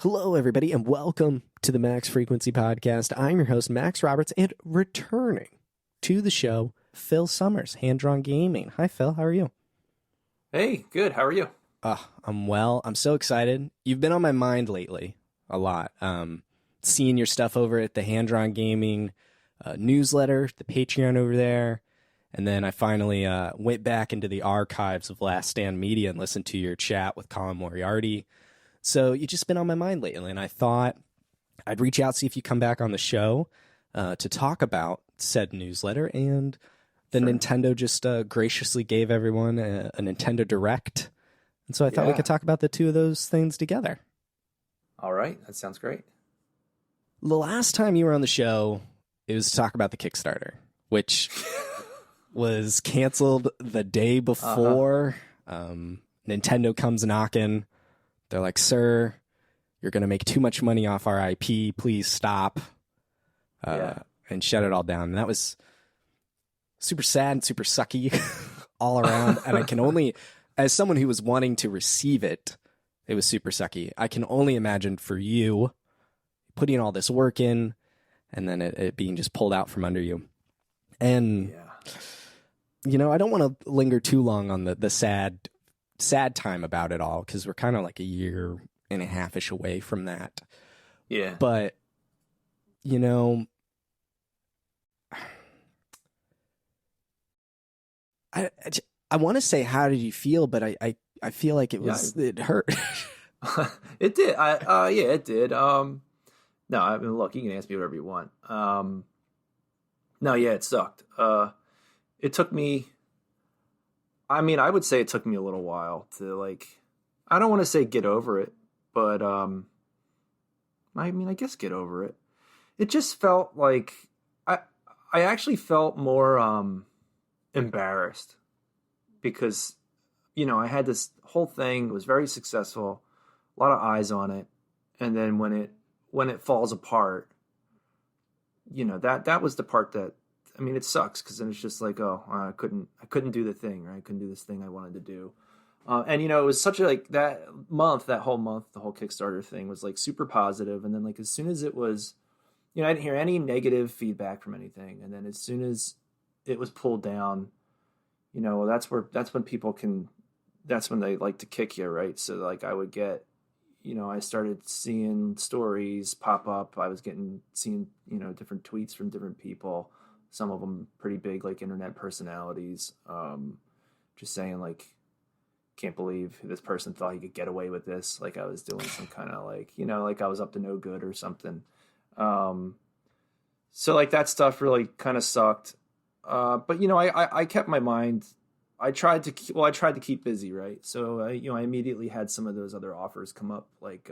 Hello, everybody, and welcome to the Max Frequency Podcast. I'm your host, Max Roberts, and returning to the show, Phil Summers, Hand Drawn Gaming. Hi, Phil. How are you? Hey, good. How are you? I'm well. I'm so excited. You've been on my mind lately a lot. Seeing your stuff over at the Hand Drawn Gaming newsletter, the Patreon over there. And then I finally went back into the archives of Last Stand Media and listened to your chat with Colin Moriarty. So you've just been on my mind lately, and I thought I'd reach out, see if you come back on the show to talk about said newsletter. And the Nintendo just graciously gave everyone a Nintendo Direct. And so I thought we could talk about the two of those things together. All right. That sounds great. The last time you were on the show, it was to talk about the Kickstarter, which was canceled the day before. Nintendo comes knocking. They're like, sir, you're going to make too much money off our IP. Please stop and shut it all down. And that was super sad and super sucky all around. And I can only, as someone who was wanting to receive it, it was super sucky. I can only imagine for you putting all this work in and then it being just pulled out from under you. And, you know, I don't want to linger too long on the sad time about it all, because we're kind of like a year and a half-ish away from that. Yeah. But, you know, I want to say, how did you feel? But I feel like it hurt. It did. It did. No, I mean, look, you can ask me whatever you want. No, yeah, it sucked. It took me, I mean, I would say it took me a little while to, like, I don't want to say get over it, but I mean, I guess get over it. It just felt like I actually felt more embarrassed because, you know, I had this whole thing. It was very successful, a lot of eyes on it, and then when it falls apart, you know, that was the part that, I mean, it sucks because then it's just like, oh, I couldn't do the thing, right? I couldn't do this thing I wanted to do. And, you know, it was such a, like, that whole month, the whole Kickstarter thing was like super positive. And then, like, as soon as it was, you know, I didn't hear any negative feedback from anything. And then as soon as it was pulled down, you know, that's when they like to kick you, right? So, like, I would get, you know, I started seeing stories pop up. I was seeing, you know, different tweets from different people. Some of them pretty big, like, internet personalities, just saying, like, can't believe this person thought he could get away with this. Like I was doing some kind of, like, you know, like I was up to no good or something. So, like, that stuff really kind of sucked. But, you know, I kept my mind. I tried to keep busy, right? So, you know, I immediately had some of those other offers come up. Like,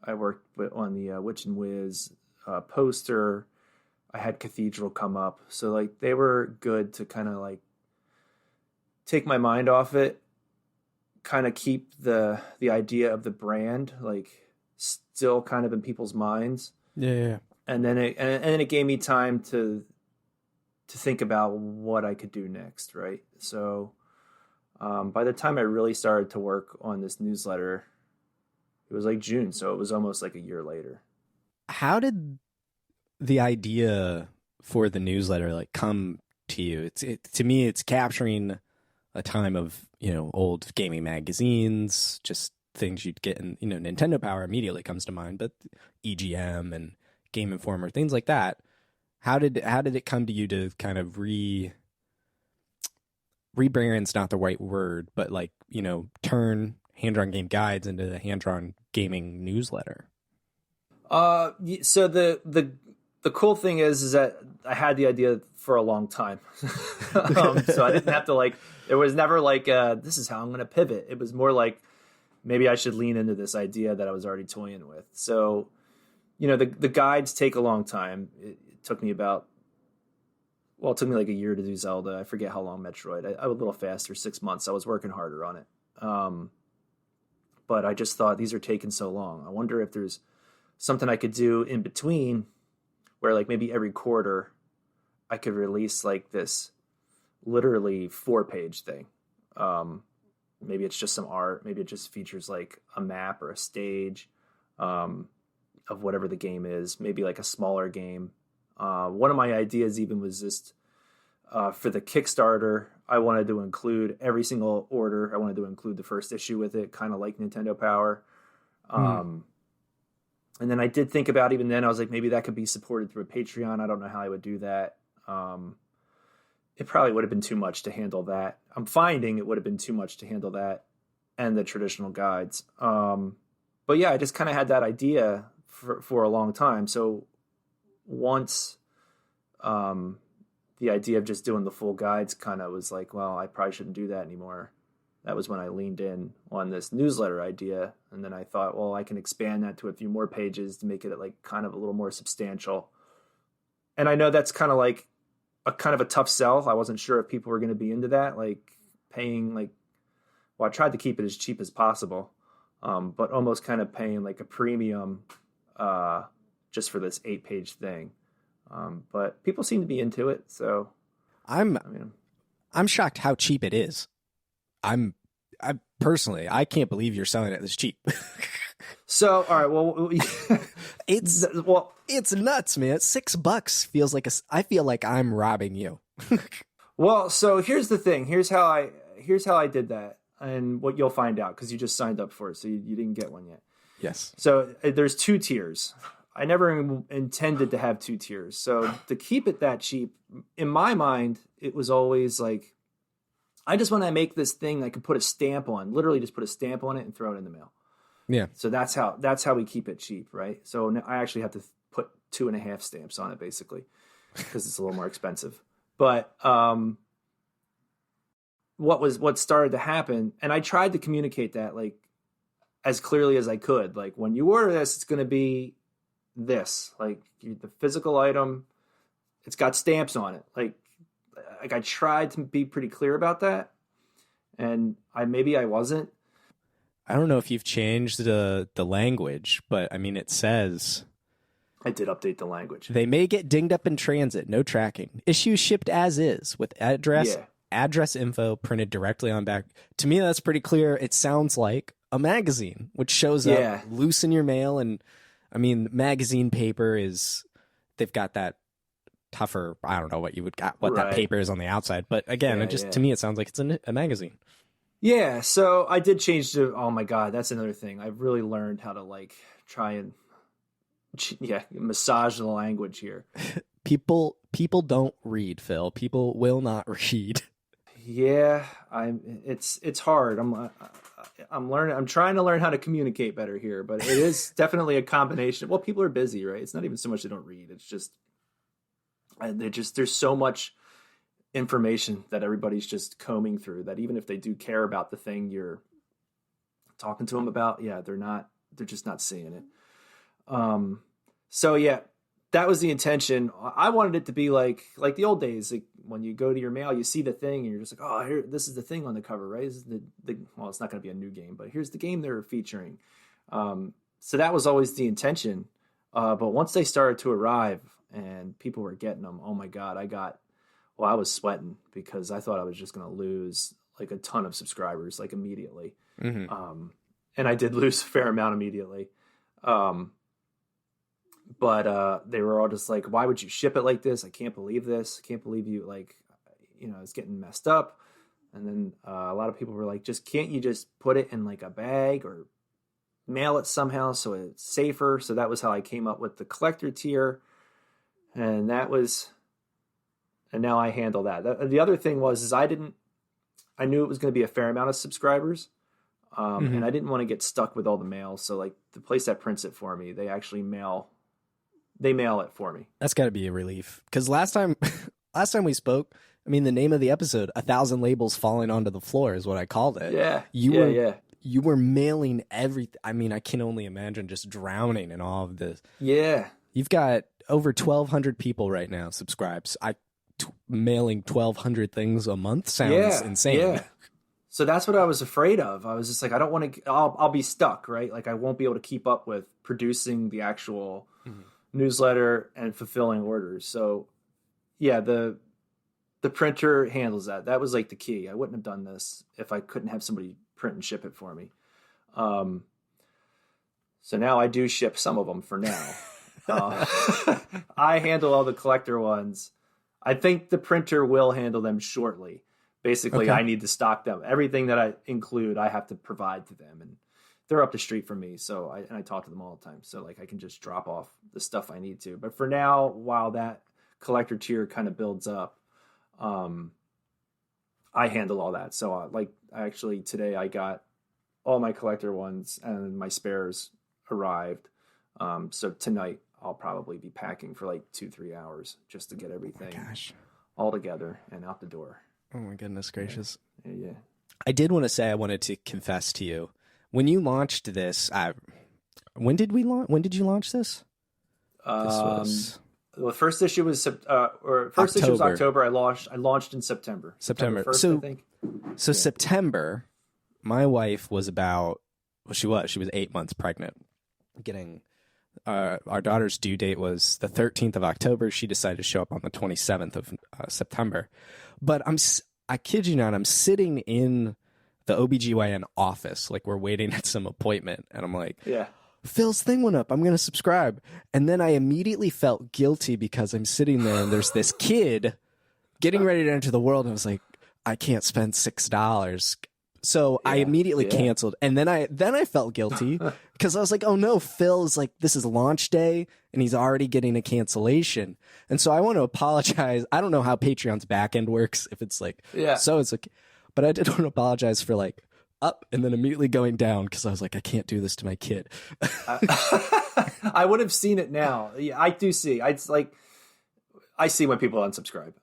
I worked on the Witch and Wiz poster. I had Cathedral come up. So, like, they were good to kind of, like, take my mind off it, kind of keep the idea of the brand, like, still kind of in people's minds. Yeah. And then it gave me time to think about what I could do next, right? So, by the time I really started to work on this newsletter, it was like June, so it was almost like a year later. How did the idea for the newsletter, like, come to you? To me, it's capturing a time of, you know, old gaming magazines, just things you'd get in, you know, Nintendo Power immediately comes to mind, but EGM and Game Informer, things like that. How did it come to you to kind of rebrand's not the right word, but, like, you know, turn hand-drawn game guides into the hand-drawn gaming newsletter? So the cool thing is that I had the idea for a long time. So I didn't have to, like, there was never like, this is how I'm going to pivot. It was more like, maybe I should lean into this idea that I was already toying with. So, you know, the guides take a long time. It took me like a year to do Zelda. I forget how long Metroid. I was a little faster, 6 months. I was working harder on it. But I just thought, these are taking so long. I wonder if there's something I could do in between where, like, maybe every quarter I could release, like, this literally 4-page thing. Maybe it's just some art. Maybe it just features, like, a map or a stage. of whatever the game is, maybe like a smaller game. One of my ideas even was just for the Kickstarter, I wanted to include every single order. I wanted to include the first issue with it, kind of like Nintendo Power. And then I did think about, even then, I was like, maybe that could be supported through a Patreon. I don't know how I would do that. It probably would have been too much to handle that. I'm finding it would have been too much to handle that and the traditional guides. But yeah, I just kind of had that idea for a long time. So once the idea of just doing the full guides kind of was like, well, I probably shouldn't do that anymore. That was when I leaned in on this newsletter idea. And then I thought, well, I can expand that to a few more pages to make it like kind of a little more substantial. And I know that's kind of like a tough sell. I wasn't sure if people were going to be into that, like paying like, well, I tried to keep it as cheap as possible, but almost kind of paying like a premium just for this 8-page thing. But people seem to be into it. So I'm shocked how cheap it is. I personally, I can't believe you're selling it this cheap. So, all right, well, it's nuts, man. $6 feels like I feel like I'm robbing you. Well, so here's the thing. Here's how I did that, and what you'll find out because you just signed up for it, so you didn't get one yet. Yes. So there's 2 tiers. I never intended to have 2 tiers. So to keep it that cheap, in my mind, it was always like, I just want to make this thing I could put a stamp on, literally just put a stamp on it and throw it in the mail. Yeah. So that's how we keep it cheap, right? So I actually have to put 2.5 stamps on it basically because it's a little more expensive. But what started to happen, and I tried to communicate that like as clearly as I could. Like, when you order this, it's going to be this, like the physical item, it's got stamps on it. Like I tried to be pretty clear about that, and maybe I wasn't. I don't know if you've changed the language, but I mean, it says I did update the language. They may get dinged up in transit, no tracking. Issues shipped as is with address info printed directly on back. To me, that's pretty clear. It sounds like a magazine, which shows up loose in your mail. And I mean, magazine paper they've got that tougher, I don't know what that paper is on the outside. But again, to me, it sounds like it's a magazine. Yeah, so I did change to, oh my God, that's another thing. I've really learned how to like try and massage the language here. People don't read, Phil. People will not read. Yeah, it's hard. I'm learning. I'm trying to learn how to communicate better here, but it is definitely a combination. Well, people are busy, right? It's not even so much they don't read. It's just there's so much information that everybody's just combing through that even if they do care about the thing you're talking to them about, they're just not seeing it. So yeah, that was the intention. I wanted it to be like the old days, like when you go to your mail, you see the thing and you're just like, oh, here, this is the thing on the cover, right? This is well, it's not going to be a new game, but here's the game they're featuring. So that was always the intention. But once they started to arrive and people were getting them, oh my God, I was sweating because I thought I was just going to lose like a ton of subscribers, like immediately. Mm-hmm. And I did lose a fair amount immediately. But they were all just like, why would you ship it like this? I can't believe this. I can't believe you, it's getting messed up. And then a lot of people were like, can't you just put it in like a bag or mail it somehow so it's safer? So that was how I came up with the collector tier. And now I handle that. The other thing was I knew it was going to be a fair amount of subscribers. And I didn't want to get stuck with all the mail. So like the place that prints it for me, they actually mail it for me. That's got to be a relief. Because last time we spoke, I mean, the name of the episode, 1,000 labels falling onto the floor is what I called it. Yeah. You were mailing everything. I mean, I can only imagine just drowning in all of this. Yeah. You've got over 1,200 people right now subscribed. Mailing 1,200 things a month sounds insane. Yeah. So that's what I was afraid of. I was just like, I don't want to, I'll be stuck, right? Like I won't be able to keep up with producing the actual newsletter and fulfilling orders. So yeah, the printer handles that. That was like the key. I wouldn't have done this if I couldn't have somebody print and ship it for me. So now I do ship some of them for now. I handle all the collector ones. I think the printer will handle them shortly. Basically, I need to stock them. Everything that I include, I have to provide to them, and they're up the street from me. So I talk to them all the time. So like I can just drop off the stuff I need to. But for now, while that collector tier kind of builds up, I handle all that. So actually today I got all my collector ones and my spares arrived. So tonight I'll probably be packing for like 2-3 hours just to get everything all together and out the door. Oh my goodness gracious. Yeah. I did want to say, I wanted to confess to you, when you launched this, when did you launch this? The first issue was issue was October. I launched in September. September 1st, I think. So September, my wife was she was 8 months pregnant. Getting our daughter's due date was the 13th of October. She decided to show up on the 27th of September. But I kid you not, I'm sitting in the OBGYN office, like we're waiting at some appointment, and I'm like, Phil's thing went up, I'm going to subscribe. And then I immediately felt guilty because I'm sitting there and there's this kid getting ready to enter the world, and I was like, I can't spend $6. So I immediately canceled, and then I felt guilty because I was like, oh no, Phil is like, this is launch day and he's already getting a cancellation. And so I want to apologize. I don't know how Patreon's back end works, if it's like, so it's like, but I did want to apologize for like up and then immediately going down because I was like, I can't do this to my kid. I would have seen it now. Yeah, I do see. I see when people unsubscribe.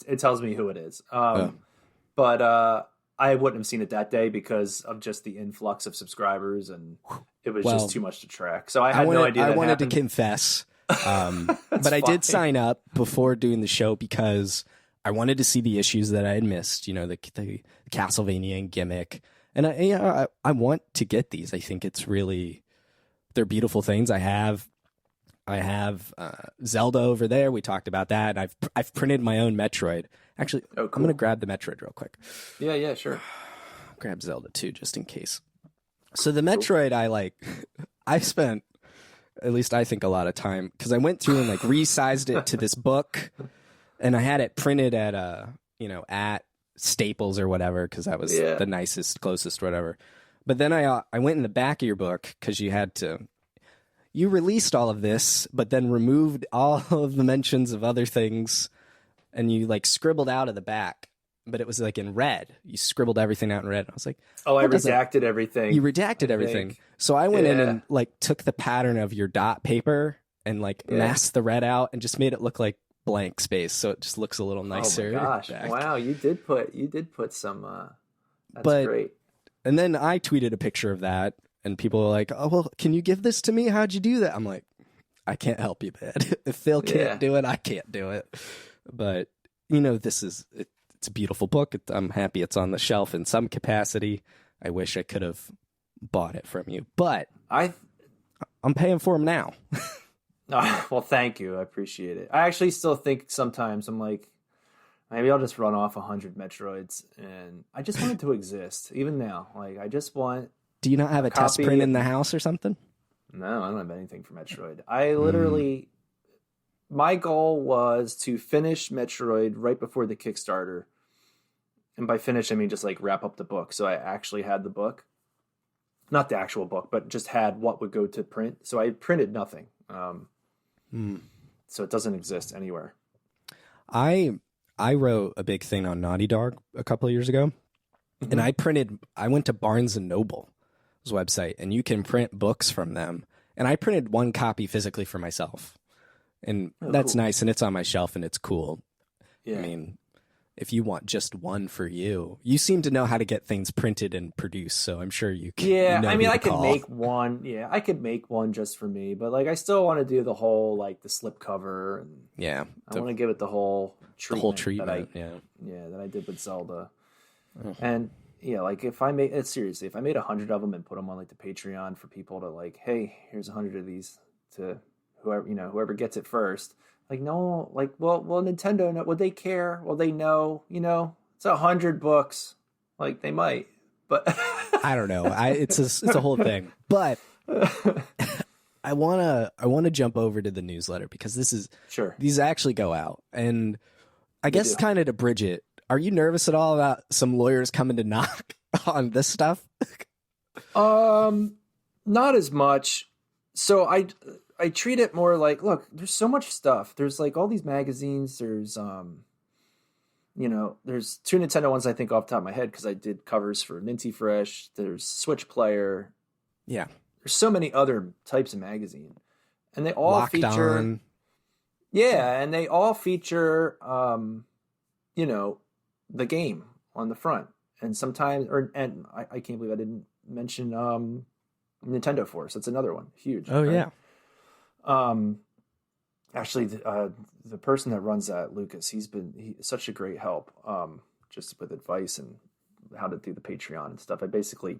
It tells me who it is. But I wouldn't have seen it that day because of just the influx of subscribers, and it was just too much to track. So I had no idea. I wanted to confess, but I did sign up before doing the show because I wanted to see the issues that I had missed. You know, the Castlevania and gimmick, and I want to get these. I think they're beautiful things. I have Zelda over there. We talked about that. And I've printed my own Metroid. Actually, I'm going to grab the Metroid real quick. Yeah, sure. Grab Zelda too, just in case. So the Metroid, I spent, at least I think, a lot of time because I went through and like resized it to this book, and I had it printed at at Staples or whatever because that was the nicest, closest, whatever. But then I went in the back of your book because you released all of this, but then removed all of the mentions of other things, and you like scribbled out of the back, but it was like in red. You scribbled everything out in red. I was like, oh, I redacted everything. You redacted everything. So I went in and like took the pattern of your dot paper and like masked the red out and just made it look like blank space. So it just looks a little nicer. Oh my gosh. Back. Wow. You did put some, that's great. And then I tweeted a picture of that. And people are like, oh, well, can you give this to me? How'd you do that? I'm like, I can't help you, man. If Phil can't do it, I can't do it. But, it's a beautiful book. I'm happy it's on the shelf in some capacity. I wish I could have bought it from you. But I'm paying for them now. Well, thank you. I appreciate it. I actually still think sometimes I'm like, maybe I'll just run off 100 Metroids. And I just want it to exist. Even now. Like, I just want... Do you not have a test print in the house or something? No, I don't have anything for Metroid. I literally, my goal was to finish Metroid right before the Kickstarter. And by finish, I mean just like wrap up the book. So I actually had the book. Not the actual book, but just had what would go to print. So I printed nothing. So it doesn't exist anywhere. I wrote a big thing on Naughty Dog a couple of years ago. And I went to Barnes & Noble. Website, and you can print books from them, and I printed one copy physically for myself, and that's nice, and it's on my shelf, and it's cool. I mean, if you want just one for you seem to know how to get things printed and produced, so I'm sure you can. I mean, I could make one. I could make one just for me, but like I still want to do the whole like the slip cover, and I want to give it the whole treatment. That I did with Zelda, and. Yeah, like if I made it seriously, if I made 100 of them and put them on like the Patreon for people to like, hey, here's 100 of these to whoever gets it first. Like, no, like, well, Nintendo, would they care? Will they know? It's 100 books. Like they might, but I don't know. It's a whole thing. But I wanna jump over to the newsletter because Sure. these actually go out, and I They guess do. kind of to bridge it. Are you nervous at all about some lawyers coming to knock on this stuff? Not as much. So I treat it more like, look, there's so much stuff. There's like all these magazines. There's there's two Nintendo ones I think off the top of my head because I did covers for Minty Fresh. There's Switch Player. Yeah, There's so many other types of magazine, and they all Locked feature. On. Yeah, and they all feature, the game on the front, and sometimes, and I can't believe I didn't mention Nintendo Force. That's another one, huge. Oh right? yeah, Actually, the person that runs that, Lucas, he's such a great help, just with advice and how to do the Patreon and stuff. I basically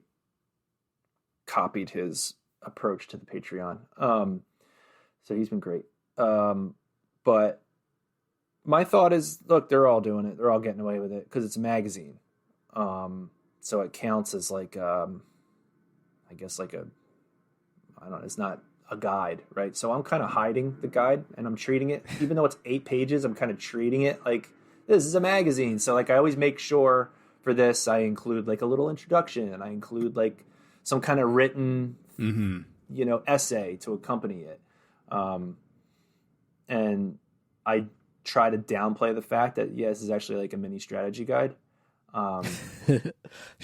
copied his approach to the Patreon, so he's been great. But my thought is, look, they're all doing it. They're all getting away with it because it's a magazine. So it counts as like, I guess like I don't know, it's not a guide, right? So I'm kind of hiding the guide and I'm treating it, even though it's 8 pages, I'm kind of treating it like this is a magazine. So like I always make sure for this, I include like a little introduction and I include like some kind of written, essay to accompany it. And I try to downplay the fact that, this is actually like a mini strategy guide. And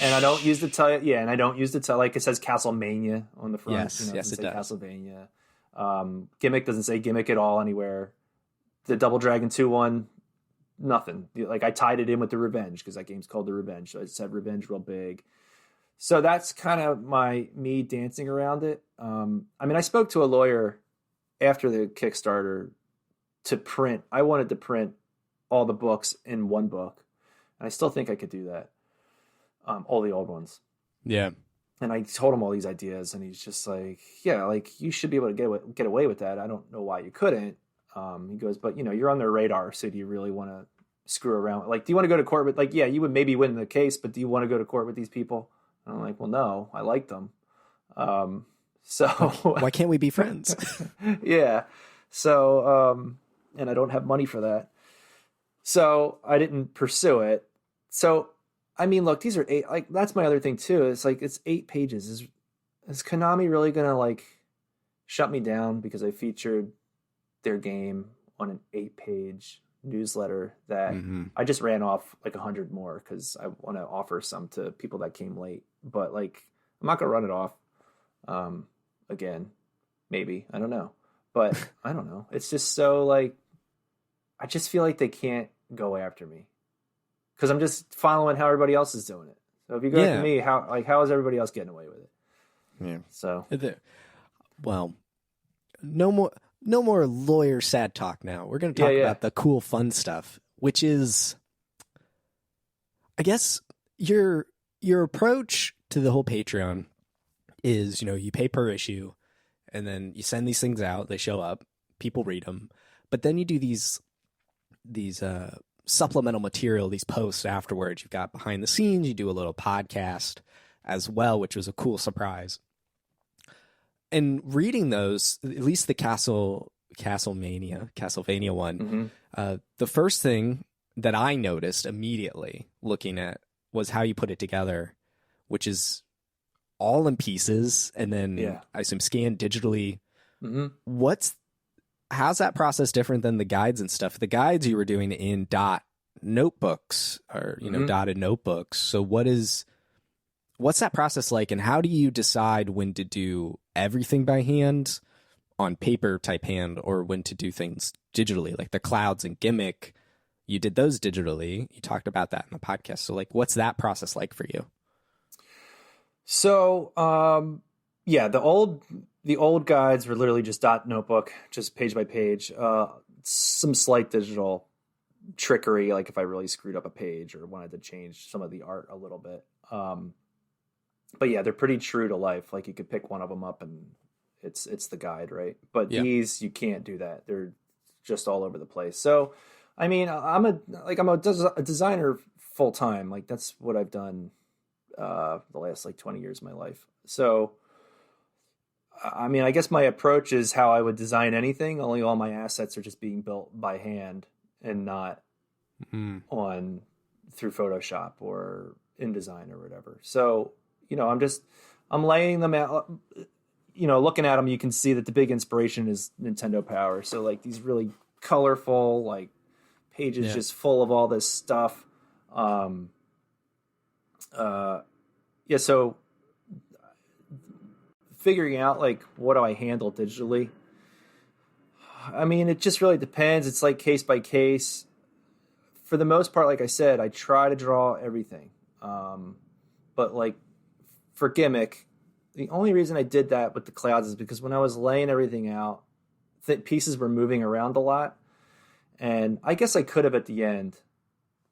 I don't use the tell, and I don't use the tell, like it says Castlevania on the front. Yes, yes, it does. Castlevania. Gimmick doesn't say gimmick at all anywhere. The Double Dragon 2 one, nothing. Like I tied it in with the Revenge because that game's called The Revenge. So I said Revenge real big. So that's kind of me dancing around it. I spoke to a lawyer after the Kickstarter to print. I wanted to print all the books in one book. And I still think I could do that. All the old ones. Yeah. And I told him all these ideas and he's just like, yeah, like you should be able to get away with that. I don't know why you couldn't. He goes, but you're on their radar. So do you really want to screw around? Like, do you want to go to court with, like, yeah, you would maybe win the case, but do you want to go to court with these people? And I'm like, well, no, I like them. So why can't we be friends? Yeah. So, and I don't have money for that. So I didn't pursue it. So, look, these are 8, like, that's my other thing too. It's like, it's 8 pages. Is Konami really going to like shut me down because I featured their game on an 8-page newsletter that I just ran off like 100 more because I want to offer some to people that came late, but like, I'm not going to run it off. Again, maybe, I don't know, but I don't know. It's just so like, I just feel like they can't go after me because I'm just following how everybody else is doing it. So if you go after me, how is everybody else getting away with it? Yeah. So, well, no more lawyer sad talk now. We're going to talk about the cool, fun stuff, which is, I guess, your approach to the whole Patreon is, you pay per issue and then you send these things out, they show up, people read them, but then you do these supplemental material, these posts afterwards. You've got behind the scenes, you do a little podcast as well, which was a cool surprise. And reading those, at least the Castlevania one, the first thing that I noticed immediately looking at was how you put it together, which is all in pieces and then I assume scanned digitally. How's that process different than the guides and stuff? The guides you were doing in dot notebooks or dotted notebooks. So what's that process like, and how do you decide when to do everything by hand on paper type hand or when to do things digitally, like the clouds and Gimmick? You did those digitally. You talked about that in the podcast. So like, what's that process like for you? So, the old guides were literally just dot notebook, just page by page, some slight digital trickery. Like if I really screwed up a page or wanted to change some of the art a little bit. But yeah, they're pretty true to life. Like you could pick one of them up and it's the guide, right? But these, you can't do that. They're just all over the place. So, I'm a designer full time. Like that's what I've done the last like 20 years of my life. So I mean, I guess my approach is how I would design anything. Only all my assets are just being built by hand and not on through Photoshop or InDesign or whatever. So, I'm laying them out. Looking at them, you can see that the big inspiration is Nintendo Power. So like these really colorful like pages just full of all this stuff. So figuring out like what do I handle digitally? I mean, it just really depends. It's like case by case. For the most part, like I said, I try to draw everything. But like for gimmick, the only reason I did that with the clouds is because when I was laying everything out, pieces were moving around a lot. And I guess I could have at the end,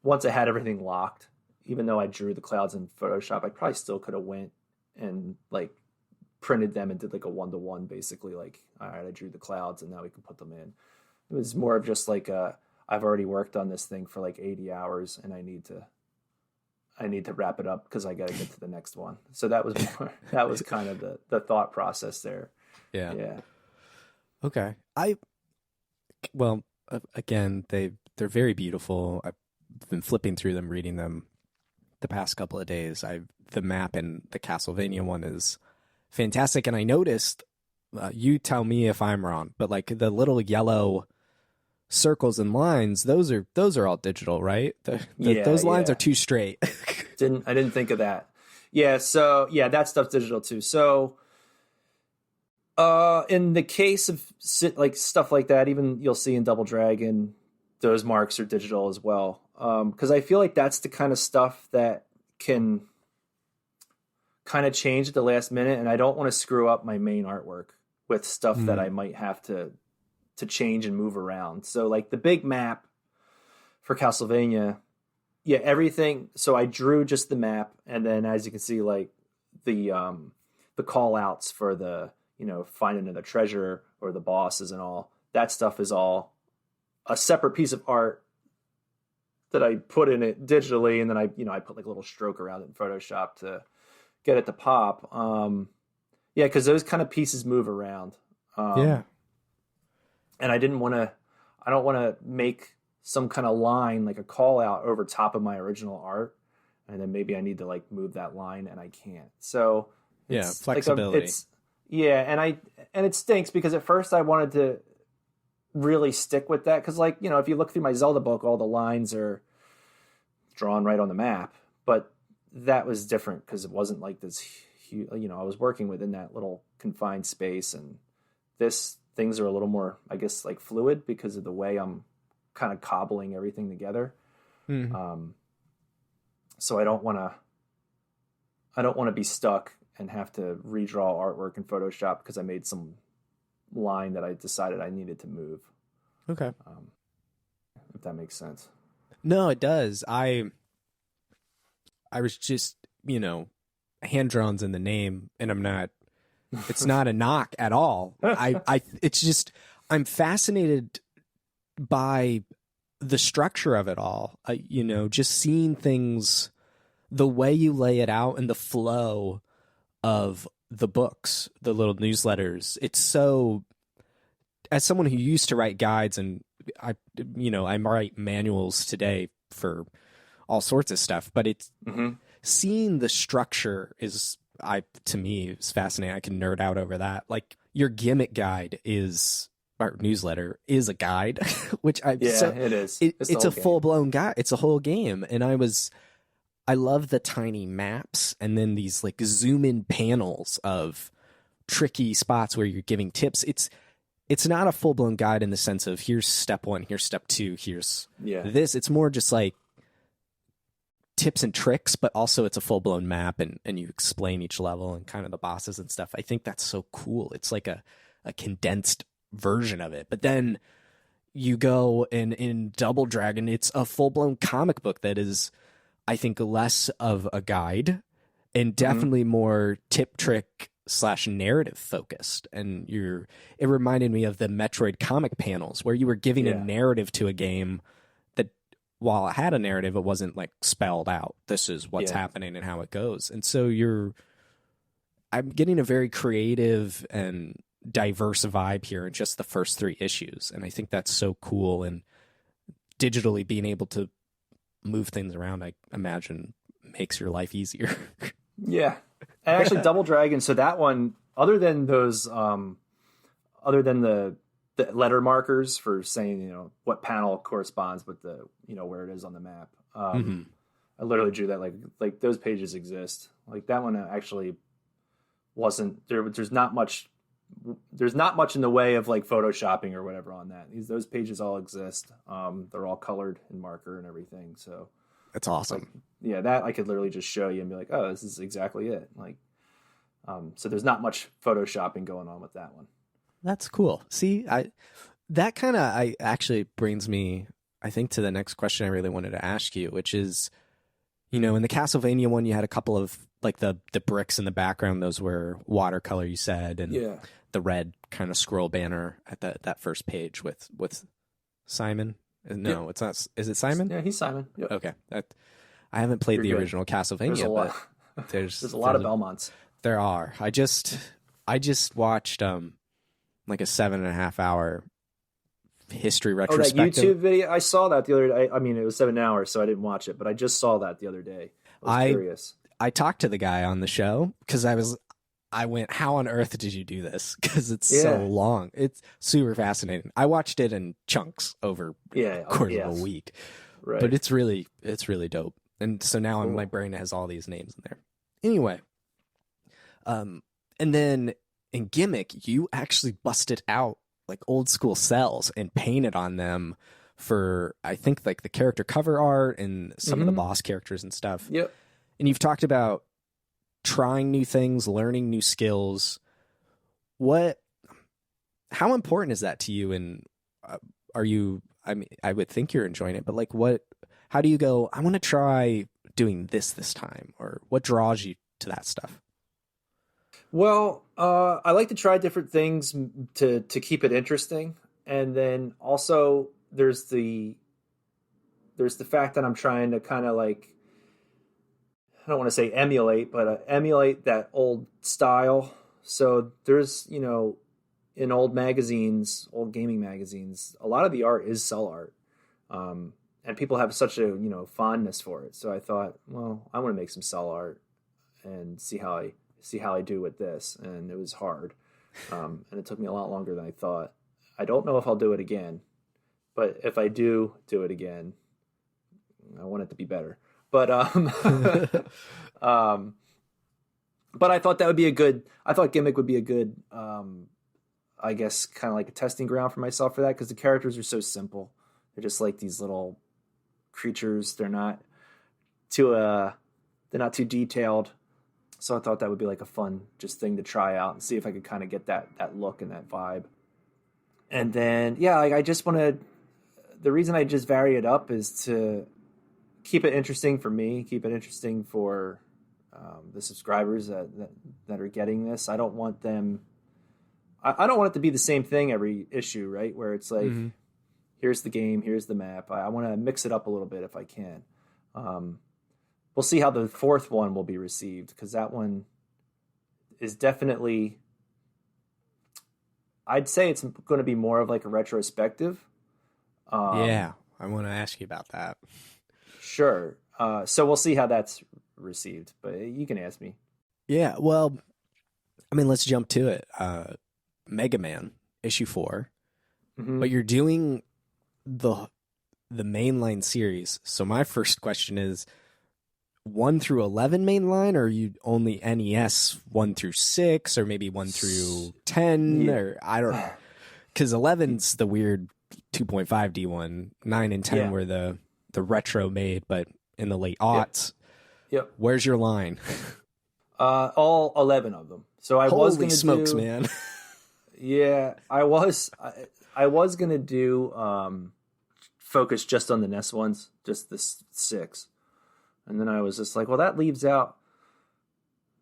once I had everything locked, even though I drew the clouds in Photoshop, I probably still could have went and like printed them and did like a 1-to-1, basically like, all right, I drew the clouds and now we can put them in. It was more of just like, I've already worked on this thing for like 80 hours and I need to wrap it up because I got to get to the next one. So that was kind of the thought process there. Yeah. Yeah. Okay. Again, they're very beautiful. I've been flipping through them, reading them the past couple of days. The map in the Castlevania one is fantastic. And I noticed, you tell me if I'm wrong, but like the little yellow circles and lines, those are all digital, right? Those lines are too straight. I didn't think of that. Yeah, so yeah, that stuff's digital too. So in the case of like stuff like that, even you'll see in Double Dragon, those marks are digital as well. Because I feel like that's the kind of stuff that can kind of change at the last minute, and I don't want to screw up my main artwork with stuff that I might have to change and move around. So like the big map for Castlevania, everything. So I drew just the map, and then as you can see, like the call outs for the finding the treasure or the bosses and all that stuff is all a separate piece of art that I put in it digitally, and then I put like a little stroke around it in Photoshop to get it to pop. Because those kind of pieces move around. And I don't want to make some kind of line, like a call out over top of my original art. And then maybe I need to like move that line and I can't. So flexibility. And it stinks because at first I wanted to really stick with that. Cause like, if you look through my Zelda book, all the lines are drawn right on the map, but that was different because it wasn't like this huge, I was working within that little confined space, and things are a little more, I guess, like fluid because of the way I'm kind of cobbling everything together. So I don't want to be stuck and have to redraw artwork in Photoshop because I made some line that I decided I needed to move. Okay. If that makes sense. No, it does. I was just, hand drawns in the name, and I'm not. It's not a knock at all. It's just I'm fascinated by the structure of it all. Just seeing things, the way you lay it out, and the flow of the books, the little newsletters. It's so. As someone who used to write guides, and I write manuals today for all sorts of stuff, but it's seeing the structure is. To me, it's fascinating. I can nerd out over that. Like your gimmick guide our newsletter is a guide, which it is. It's a full blown guide. It's a whole game. And I love the tiny maps and then these like zoom in panels of tricky spots where you're giving tips. It's not a full blown guide in the sense of here's step 1, here's step 2, here's this. It's more just like tips and tricks, but also it's a full-blown map and you explain each level and kind of the bosses and stuff. I think that's so cool. It's like a condensed version of it. But then you go in Double Dragon, it's a full-blown comic book that is, I think, less of a guide and definitely more tip trick / narrative focused. And it reminded me of the Metroid comic panels where you were giving a narrative to a game while it had a narrative, it wasn't like spelled out. This is what's happening and how it goes. And so I'm getting a very creative and diverse vibe here in just the first 3 issues, and I think that's so cool. And digitally being able to move things around, I imagine, makes your life easier. Yeah, and actually, Double Dragon. So that one, other than those, other than the letter markers for saying what panel corresponds with the where it is on the map. I literally drew that like those pages exist. Like that one actually wasn't there. There's not much in the way of like photoshopping or whatever on that. Those pages all exist. They're all colored in marker and everything. So that's awesome. Like, yeah, that I could literally just show you and be like, oh, this is exactly it. Like, so there's not much photoshopping going on with that one. That's cool. See, that kind of actually brings me, I think, to the next question I really wanted to ask you, which is, in the Castlevania one, you had a couple of like the bricks in the background; those were watercolor, you said, and the red kind of scroll banner at that first page with Simon. No, it's not. Is it Simon? Yeah, he's Simon. Yep. Okay, I haven't played the original Castlevania, but there's a lot of Belmonts. There are. I just watched like a 7.5 hour history retrospective. Oh, that YouTube video! I saw that the other day. I mean, it was 7 hours, so I didn't watch it, but I just saw that the other day. I was curious. I talked to the guy on the show because I went, how on earth did you do this? Because it's so long. It's super fascinating. I watched it in chunks over the course of a week. Right. But it's really dope. And so now my brain has all these names in there. Anyway, and then in Gimmick, you actually busted out like old school cells and painted on them for, I think, like the character cover art and some of the boss characters and stuff. Yep. And you've talked about trying new things, learning new skills. How important is that to you? And I mean, I would think you're enjoying it, but like how do you go, I want to try doing this time? Or what draws you to that stuff? Well, I like to try different things to keep it interesting. And then also there's the fact that I'm trying to kind of like, I don't want to say emulate, but emulate that old style. So there's, in old magazines, old gaming magazines, a lot of the art is cell art. And people have such a, fondness for it. So I thought, well, I want to make some cell art and see how I do with this. And it was hard. And it took me a lot longer than I thought. I don't know if I'll do it again, but if I do it again, I want it to be better. But but I thought I thought Gimmick would be a good, I guess, kind of like a testing ground for myself for that, because the characters are so simple. They're just like these little creatures. They're not too detailed. So I thought that would be like a fun just thing to try out and see if I could kind of get that look and that vibe. And then, I just want to, the reason I just vary it up is to keep it interesting for me, keep it interesting for the subscribers that are getting this. I don't want them, I don't want it to be the same thing every issue, right? Where it's like, here's the game, here's the map. I want to mix it up a little bit if I can. We'll see how the fourth one will be received, because that one is definitely, I'd say it's going to be more of like a retrospective. I want to ask you about that. Sure. So we'll see how that's received, but you can ask me. Yeah, well, I mean, let's jump to it. Mega Man, issue 4. But you're doing the mainline series. So my first question is, 1 through 11 mainline, or are you only NES 1 through 6, or maybe 1 through 10, or I don't know. Because 11's the weird 2.5D one. 9 and 10 were the retro made, but in the late aughts. Yep. Where's your line? All 11 of them. So I was going to smokes, man. Yeah, I was going to do focus just on the NES ones, just the 6. And then I was just like, well, that leaves out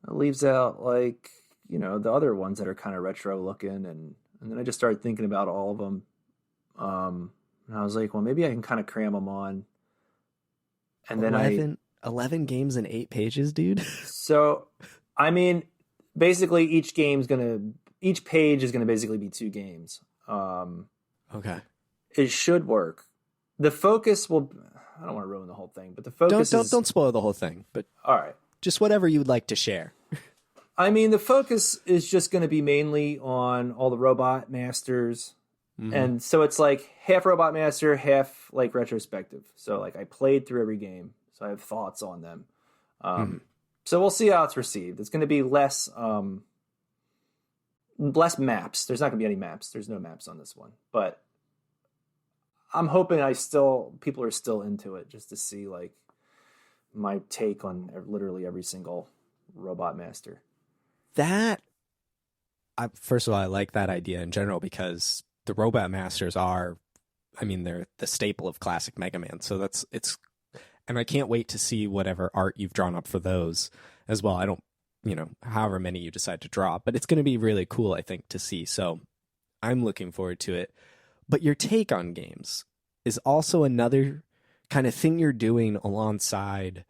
like, the other ones that are kind of retro looking. And then I just started thinking about all of them. And I was like, well, maybe I can kind of cram them on. And then 11 games in 8 pages, dude. So, I mean, basically each page is gonna basically be 2 games. Okay. It should work. The focus will. I don't want to ruin the whole thing, but the focus don't spoil the whole thing. But all right. Just whatever you would like to share. I mean, the focus is just going to be mainly on all the Robot Masters. Mm-hmm. And so it's like half Robot Master, half like retrospective. So like I played through every game, so I have thoughts on them. So we'll see how it's received. It's going to be less maps. There's not going to be any maps. There's no maps on this one. But I'm hoping people are still into it just to see like my take on literally every single Robot Master. First of all, I like that idea in general because the Robot Masters they're the staple of classic Mega Man. So and I can't wait to see whatever art you've drawn up for those as well. I don't, however many you decide to draw, but it's going to be really cool, I think, to see. So I'm looking forward to it. But your take on games is also another kind of thing you're doing alongside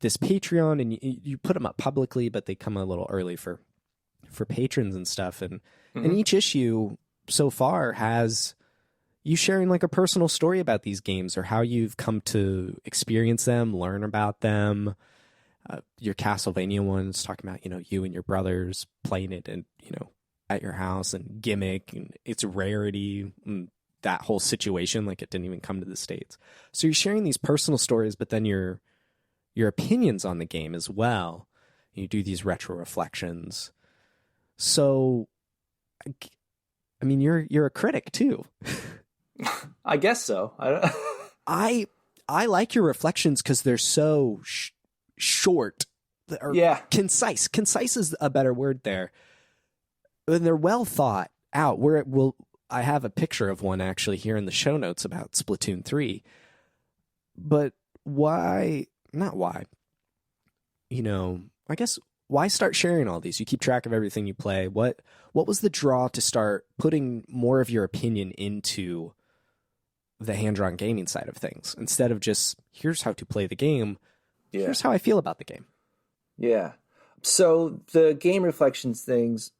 this Patreon, and you put them up publicly, but they come a little early for patrons and stuff. And each issue so far has you sharing like a personal story about these games or how you've come to experience them, learn about them. Your Castlevania one's talking about, you and your brothers playing it and, at your house and gimmick and its rarity and that whole situation, like it didn't even come to the States. So you're sharing these personal stories, but then your opinions on the game as well. You do these retro reflections. So, I mean, you're a critic too. I guess so. I like your reflections because they're so short. Concise. Concise is a better word there. And they're well thought out. I have a picture of one actually here in the show notes about Splatoon 3. But why? Not why. I guess why start sharing all these? You keep track of everything you play. What was the draw to start putting more of your opinion into the hand-drawn gaming side of things instead of just here's how to play the game? Yeah. Here's how I feel about the game. Yeah. So the game reflections things,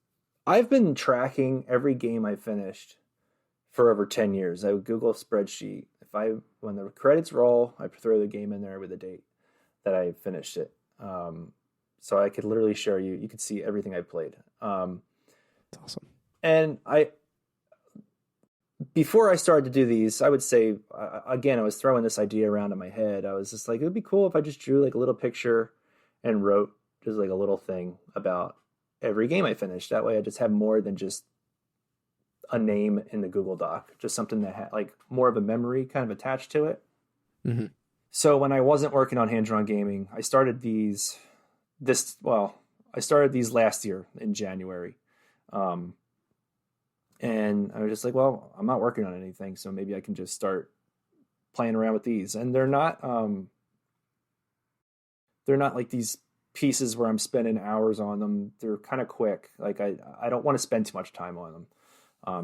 I've been tracking every game I finished for over 10 years. I would Google a spreadsheet. When the credits roll, I throw the game in there with a date that I finished it. So I could literally share you could see everything I played. That's awesome. And before I started to do these, I would say, again, I was throwing this idea around in my head. I was just like, it would be cool if I just drew like a little picture and wrote just like a little thing about every game I finished. That way I just have more than just a name in the Google Doc, just something that had like more of a memory kind of attached to it. Mm-hmm. So when I wasn't working on hand-drawn gaming, I started these last year in January. And I was just like, well, I'm not working on anything, so maybe I can just start playing around with these. And they're not like these pieces where I'm spending hours on them. They're kind of quick. Like I don't want to spend too much time on them.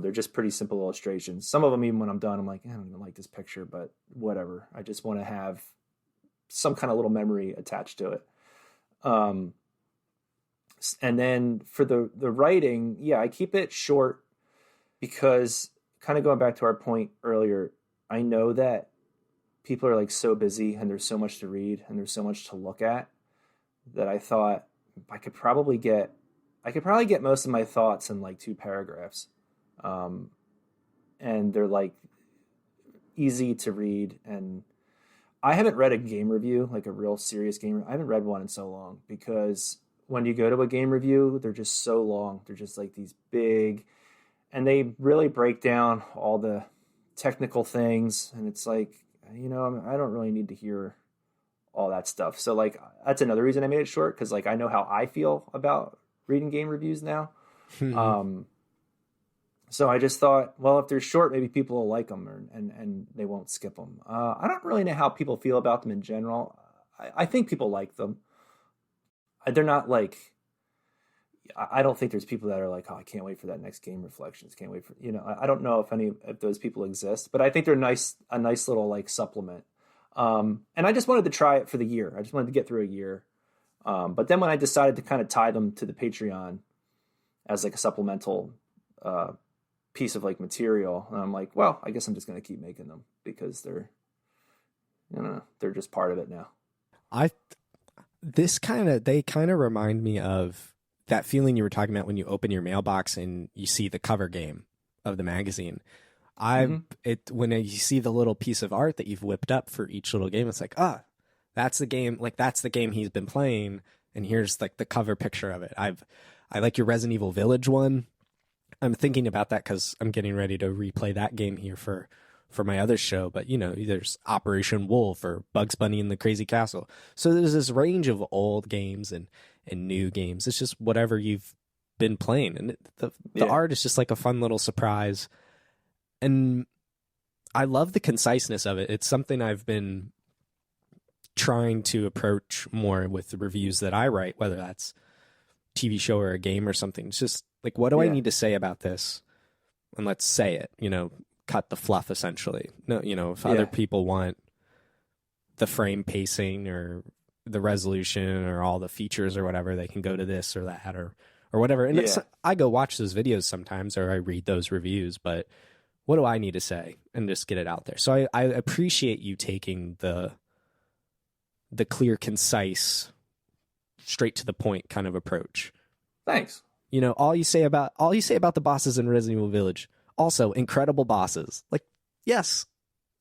They're just pretty simple illustrations. Some of them, even when I'm done, I'm like, I don't even like this picture, but whatever. I just want to have some kind of little memory attached to it. And then for the writing, I keep it short because kind of going back to our point earlier, I know that people are like so busy and there's so much to read and there's so much to look at that I thought I could probably get most of my thoughts in like 2 paragraphs. And they're like easy to read. And I haven't read a game review, like a real serious game. I haven't read one in so long because when you go to a game review, they're just so long. They're just like these big, and they really break down all the technical things. And it's like, I don't really need to hear all that stuff. So like, that's another reason I made it short. Cause like, I know how I feel about reading game reviews now. So I just thought, well, if they're short, maybe people will like them and they won't skip them. I don't really know how people feel about them in general. I think people like them. They're not like, I don't think there's people that are like, oh, I can't wait for that next game reflections. Can't wait for, I don't know if those people exist, but I think they're a nice little like supplement. And I just wanted to try it for the year. I just wanted to get through a year. But then when I decided to kind of tie them to the Patreon as like a supplemental piece of like material, and I'm like, well, I guess I'm just going to keep making them because they're just part of it now. They kind of remind me of that feeling you were talking about when you open your mailbox and you see the cover game of the magazine. When you see the little piece of art that you've whipped up for each little game, it's like, that's the game. Like that's the game he's been playing, and here's like the cover picture of it. I like your Resident Evil Village one. I'm thinking about that because I'm getting ready to replay that game here for my other show. But there's Operation Wolf or Bugs Bunny in the Crazy Castle. So there's this range of old games and new games. It's just whatever you've been playing, and the art is just like a fun little surprise. And I love the conciseness of it. It's something I've been trying to approach more with the reviews that I write, whether that's TV show or a game or something. It's just like, what do I need to say about this? And let's say it, cut the fluff essentially. No, if other people want the frame pacing or the resolution or all the features or whatever, they can go to this or that or whatever. And I go watch those videos sometimes, or I read those reviews, but what do I need to say? And just get it out there. So I appreciate you taking the clear, concise, straight to the point kind of approach. Thanks. All you say about the bosses in Resident Evil Village, also incredible bosses. Like, yes,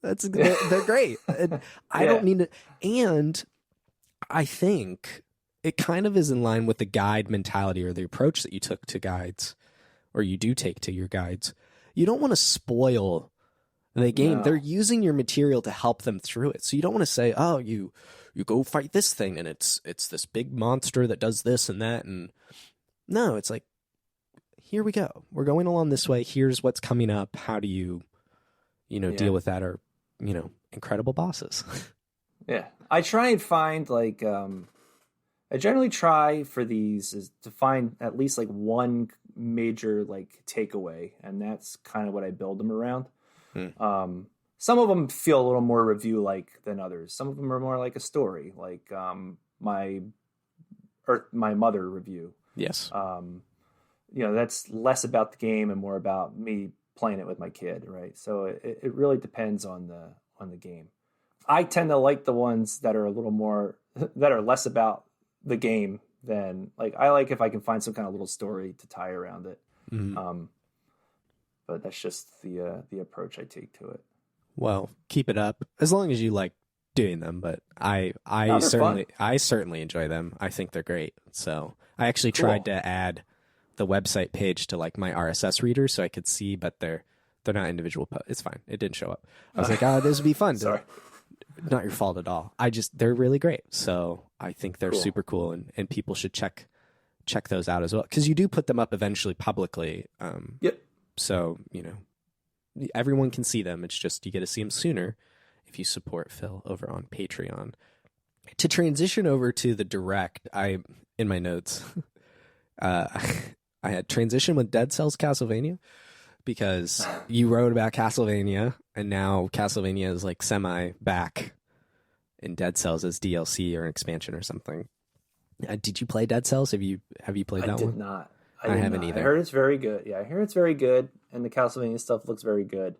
they're great. And I don't mean to, and I think it kind of is in line with the guide mentality or the approach that you took to guides, or you do take to your guides. You don't want to spoil the game. No. They're using your material to help them through it. So you don't want to say, oh, you go fight this thing and it's this big monster that does this and that. And no, it's like, here we go. We're going along this way. Here's what's coming up. How do you deal with that? Or, incredible bosses. Yeah. I try and find like, I generally try for these is to find at least like one major like takeaway, and that's kind of what I build them around. Some of them feel a little more review like than others. Some of them are more like a story, like my mother review. Yes. That's less about the game and more about me playing it with my kid, right? So it really depends on the game. I tend to like the ones that are a little more that are less about the game than like I like if I can find some kind of little story to tie around it. But that's just the approach I take to it. Well, keep it up as long as you like doing them. But I certainly enjoy them. I think they're great. So I actually tried to add the website page to like my RSS reader so I could see, but they're not individual. It's fine. It didn't show up. I was like, this would be fun. Sorry. Not your fault at all. They're really great. So I think they're super cool, and people should check those out as well, because you do put them up eventually publicly. Yep. So, everyone can see them. It's just you get to see them sooner if you support Phil over on Patreon. To transition over to the direct, in my notes, I had transition with Dead Cells Castlevania, because you wrote about Castlevania, and now Castlevania is like semi back in Dead Cells as DLC or an expansion or something. Did you play Dead Cells? Have you played that one? I did not. I haven't either. I heard it's very good. Yeah, I hear it's very good, and the Castlevania stuff looks very good.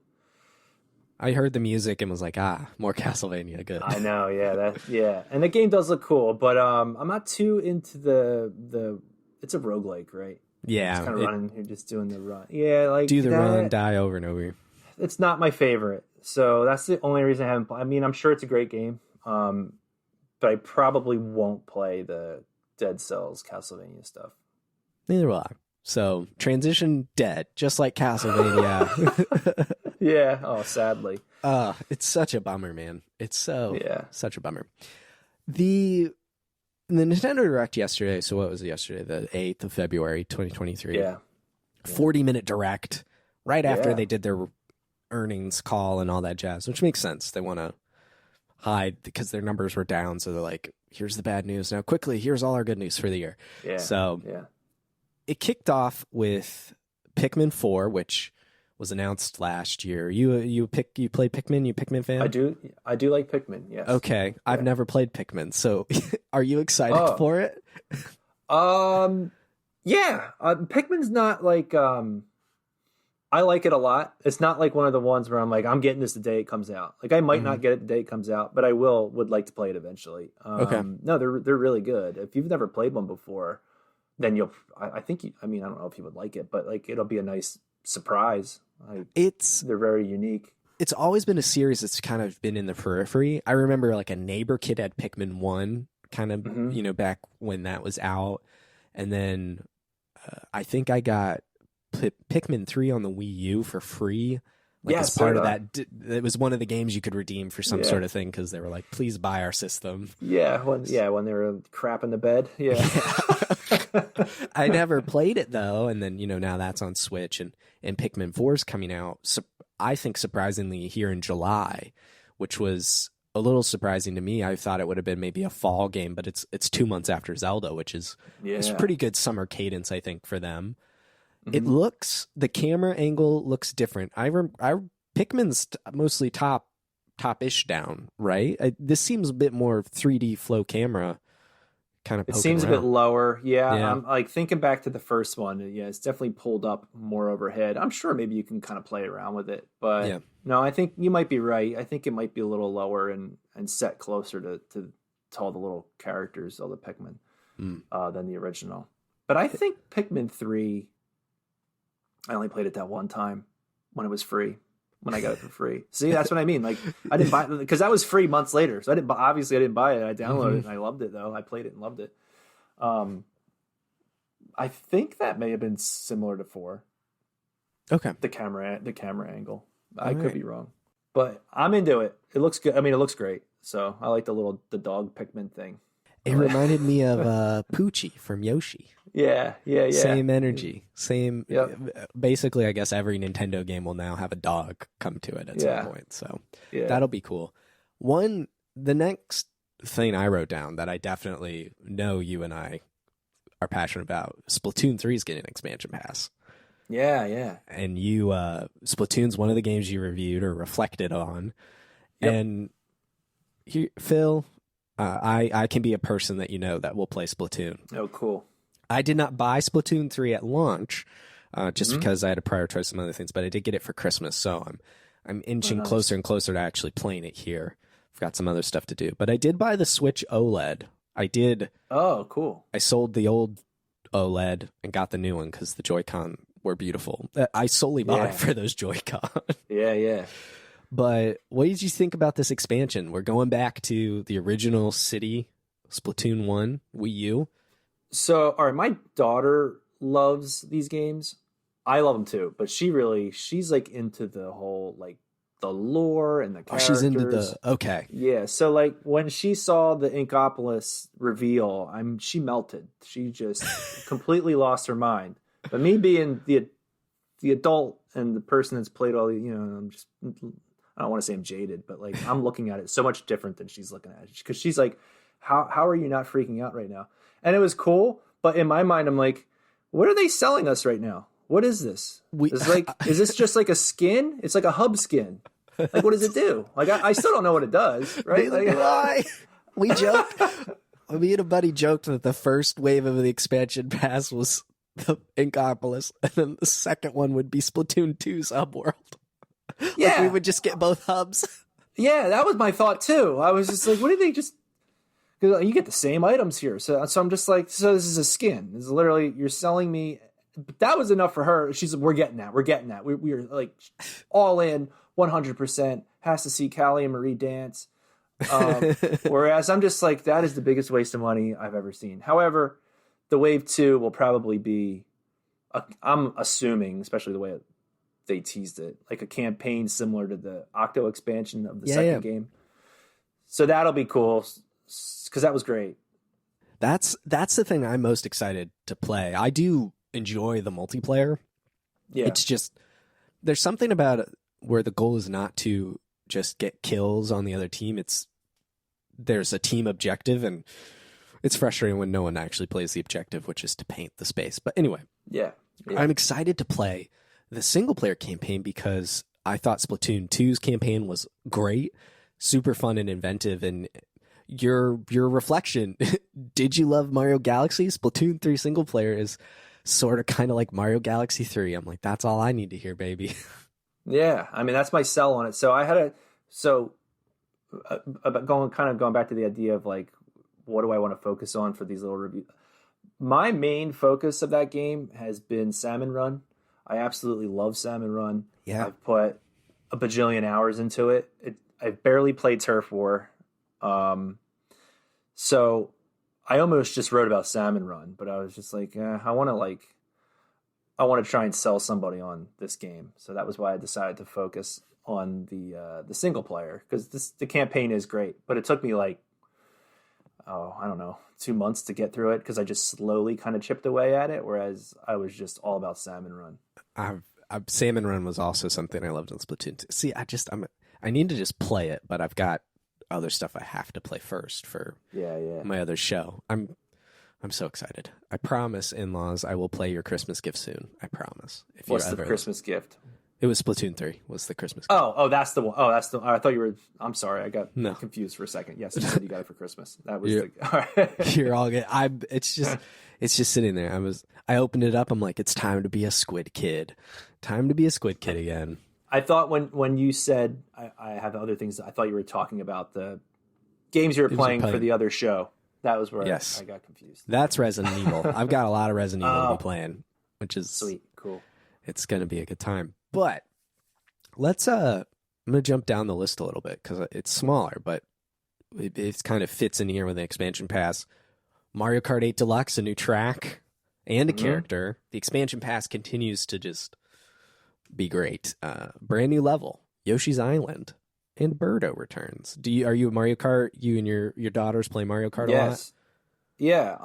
I heard the music and was like, more Castlevania, good. I know, yeah, and the game does look cool, but I'm not too into the. It's a roguelike, right? Yeah, just kind of running. You're just doing the run. Yeah, like do the run, die over and over. It's not my favorite, so that's the only reason I haven't played. I mean, I'm sure it's a great game, but I probably won't play the Dead Cells Castlevania stuff. Neither will I. So transition dead, just like Castlevania. Yeah. Oh, sadly. It's such a bummer, man. It's such a bummer. The Nintendo Direct yesterday. So what was it yesterday? The 8th of February, 2023. Yeah. 40-minute Direct right after they did their earnings call and all that jazz, which makes sense. They want to hide because their numbers were down. So they're like, here's the bad news. Now quickly, here's all our good news for the year. Yeah. So it kicked off with Pikmin 4, which was announced last year. You played Pikmin? You Pikmin fan? I do like Pikmin. Yes. Okay, I've never played Pikmin, so are you excited for it? Yeah. Pikmin's not like I like it a lot. It's not like one of the ones where I'm like, I'm getting this the day it comes out. Like I might not get it the day it comes out, but I would like to play it eventually. Okay. No, they're really good. If you've never played one before, then I think I don't know if you would like it, but like it'll be a nice surprise. They're very unique. It's always been a series that's kind of been in the periphery. I remember like a neighbor kid had Pikmin 1 kind of, back when that was out. And then I think I got Pikmin 3 on the Wii U for free. Like as part of that, it was one of the games you could redeem for some sort of thing because they were like, please buy our system. Yeah, when they were crap in the bed. Yeah. I never played it though, and then now that's on Switch, and Pikmin 4 is coming out. So I think surprisingly here in July, which was a little surprising to me. I thought it would have been maybe a fall game, but it's 2 months after Zelda, which is it's pretty good summer cadence, I think, for them. It looks, the camera angle looks different. Pikmin's mostly top-ish down, right? This seems a bit more 3D flow camera kind of. It seems around. A bit lower, yeah. I'm like thinking back to the first one. Yeah, it's definitely pulled up more overhead. I'm sure maybe you can kind of play around with it, but no, I think you might be right. I think it might be a little lower and set closer to all the little characters, all the Pikmin, than the original. But I think Pikmin 3. I only played it that one time when it was free, when I got it for free. See, that's what I mean. Like I didn't buy it because that was free months later. So I didn't buy it. I downloaded it and I loved it though. I played it and loved it. I think that may have been similar to 4. Okay. The camera angle. I could be wrong, but I'm into it. It looks good. I mean, it looks great. So I like the dog Pikmin thing. It reminded me of Poochie from Yoshi. Yeah. Same energy. Same. Yep. Basically, I guess every Nintendo game will now have a dog come to it at some point. So that'll be cool. The next thing I wrote down that I definitely know you and I are passionate about, Splatoon 3 is getting an expansion pass. Yeah. And Splatoon's one of the games you reviewed or reflected on. Yep. And Phil, I can be a person that that will play Splatoon. Oh, cool. I did not buy Splatoon 3 at launch, just because I had to prioritize some other things, but I did get it for Christmas, so I'm inching closer and closer to actually playing it here. I've got some other stuff to do, but I did buy the Switch OLED. I did. Oh, cool. I sold the old OLED and got the new one because the Joy-Con were beautiful. I solely bought it for those Joy-Con. Yeah. But what did you think about this expansion? We're going back to the original city, Splatoon 1, Wii U. So, all right, my daughter loves these games. I love them too, but she's like into the whole, like, the lore and the characters. She's into okay. Yeah, so like when she saw the Inkopolis reveal, she melted. She just completely lost her mind. But me being the adult and the person that's played all the, I don't want to say I'm jaded, but like I'm looking at it so much different than she's looking at it, because she's like, how are you not freaking out right now? And it was cool, but in my mind, I'm like, what are they selling us right now? What is this? Is this just like a skin? It's like a hub skin. Like, what does it do? Like, I still don't know what it does, right? Like, we joked. Me and a buddy joked that the first wave of the expansion pass was the Inkopolis, and then the second one would be Splatoon 2's hub world. Yeah, like we would just get both hubs. Yeah, that was my thought too. I was just like, what did they just? Because you get the same items here, so I'm just like, so this is a skin. This is literally, you're selling me. But that was enough for her. She's like, we're getting that. We're like all in, 100%. Has to see Callie and Marie dance. Whereas I'm just like, that is the biggest waste of money I've ever seen. However, the wave 2 will probably be, I'm assuming, especially the way they teased it, like a campaign similar to the Octo expansion of the second game. So that'll be cool, because that was great. That's the thing I'm most excited to play. I do enjoy the multiplayer. Yeah. It's just, there's something about it where the goal is not to just get kills on the other team. There's a team objective, and it's frustrating when no one actually plays the objective, which is to paint the space. But anyway, yeah. I'm excited to play the single player campaign because I thought Splatoon 2's campaign was great, super fun and inventive. And your reflection, did you love Mario Galaxy? Splatoon 3 single player is sort of kind of like Mario Galaxy 3. I'm like, that's all I need to hear, baby. Yeah, I mean that's my sell on it. So I had about going back to the idea of like, what do I want to focus on for these little reviews? My main focus of that game has been Salmon Run. I absolutely love Salmon Run. Yeah, I've put a bajillion hours into it. I've barely played Turf War. So I almost just wrote about Salmon Run, but I was just like, I want to try and sell somebody on this game. So that was why I decided to focus on the single player, because the campaign is great, but it took me like, I don't know, 2 months to get through it because I just slowly kind of chipped away at it, whereas I was just all about Salmon Run. Salmon Run was also something I loved on Splatoon 2. See, I need to just play it, but I've got other stuff I have to play first for my other show. I'm so excited. I promise, in-laws, I will play your Christmas gift soon. I promise. What's the Christmas gift? It was Splatoon 3 was the Christmas gift. Oh, that's the one. Oh, that's the. I thought you were. I'm sorry, I got confused for a second. Yes, you said you got it for Christmas. That was all right. You're all good. It's just sitting there. I opened it up. I'm like, it's time to be a squid kid. Time to be a squid kid again. I thought when you said I have other things, I thought you were talking about the games you were playing for the other show. That was where I got confused. That's Resident Evil. I've got a lot of Resident Evil to be playing, which is sweet, cool. It's going to be a good time. But let's I'm going to jump down the list a little bit because it's smaller, but it kind of fits in here with the expansion pass. Mario Kart 8 Deluxe, a new track and a character. The expansion pass continues to just be great. Brand new level, Yoshi's Island, and Birdo returns. Are you a Mario Kart? You and your daughters play Mario Kart a lot? Yeah.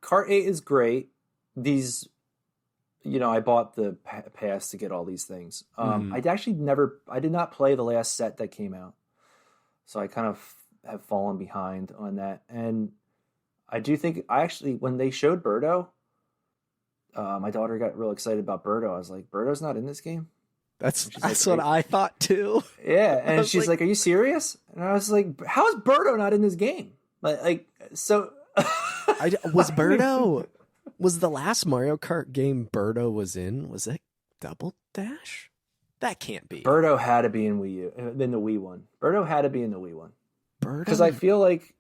Kart 8 is great. These, I bought the pass to get all these things. I did not play the last set that came out, so I kind of have fallen behind on that. And I do think when they showed Birdo, my daughter got real excited about Birdo. I was like, Birdo's not in this game? That's what I thought too. Yeah, and she's like, "Are you serious?" And I was like, "How is Birdo not in this game?" So. Was Birdo? Was the last Mario Kart game Birdo was in? Was it Double Dash? That can't be. Birdo had to be in Wii U, in the Wii one. Birdo had to be in the Wii one. Birdo, because I feel like,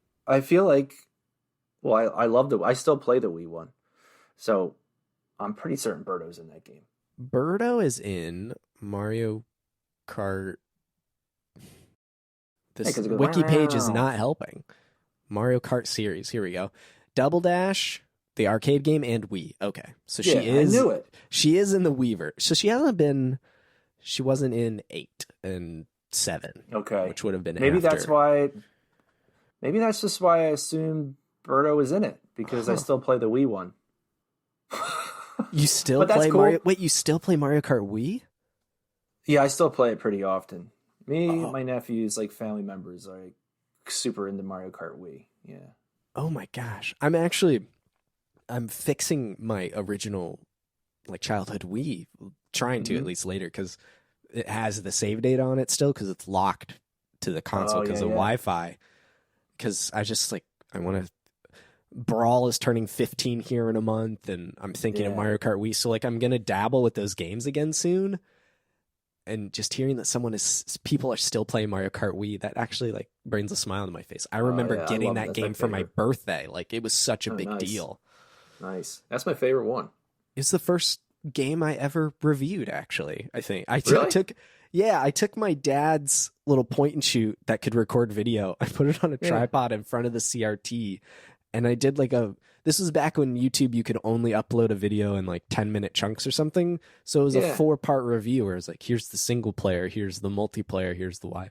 well, I still play the Wii one, so I'm pretty certain Birdo's in that game. Birdo is in Mario Kart. This wiki page is not helping. Mario Kart series. Here we go. Double Dash, the arcade game, and Wii. Okay, so she is. I knew it. She is in the Wii. So she hasn't been. She wasn't in 8 and 7. Okay, which would have been. Maybe after. That's why. Maybe that's just why I assumed Birdo was in it, because I still play the Wii one. You still play Mario? Wait, you still play Mario Kart Wii? Yeah, I still play it pretty often. My nephews, like family members, are super into Mario Kart Wii. Yeah. Oh my gosh. I'm fixing my original childhood Wii, trying to at least later, because it has the save data on it still, because it's locked to the console because of Wi-Fi. Because I want to. Brawl is turning 15 here in a month, and I'm thinking of Mario Kart Wii, so I'm gonna dabble with those games again soon. And just hearing that people are still playing Mario Kart Wii, that actually brings a smile to my face. I remember getting that game for my birthday. It was such a big deal. Nice. That's my favorite one. It's the first game I ever reviewed, actually. I think I took my dad's little point and shoot that could record video. I put it on a tripod in front of the CRT. And I did this was back when YouTube, you could only upload a video in 10-minute chunks or something. So it was a 4-part review where it was here's the single player, here's the multiplayer, here's the why.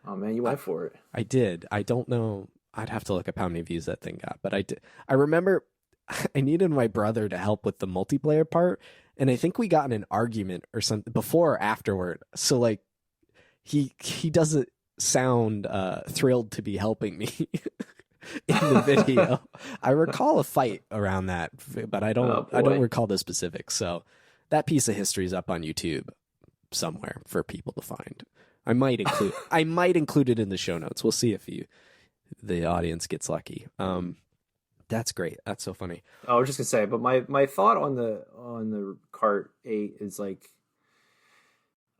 Oh man, you went for it. I did. I don't know. I'd have to look up how many views that thing got, but I did. I remember I needed my brother to help with the multiplayer part. And I think we got in an argument or something before or afterward. So he doesn't sound thrilled to be helping me. In the video, I recall a fight around that, but I don't recall the specifics. So that piece of history is up on YouTube somewhere for people to find. I might include it in the show notes. We'll see if the audience gets lucky. That's great. That's so funny. I was just gonna say, but my thought on the Kart 8 is like,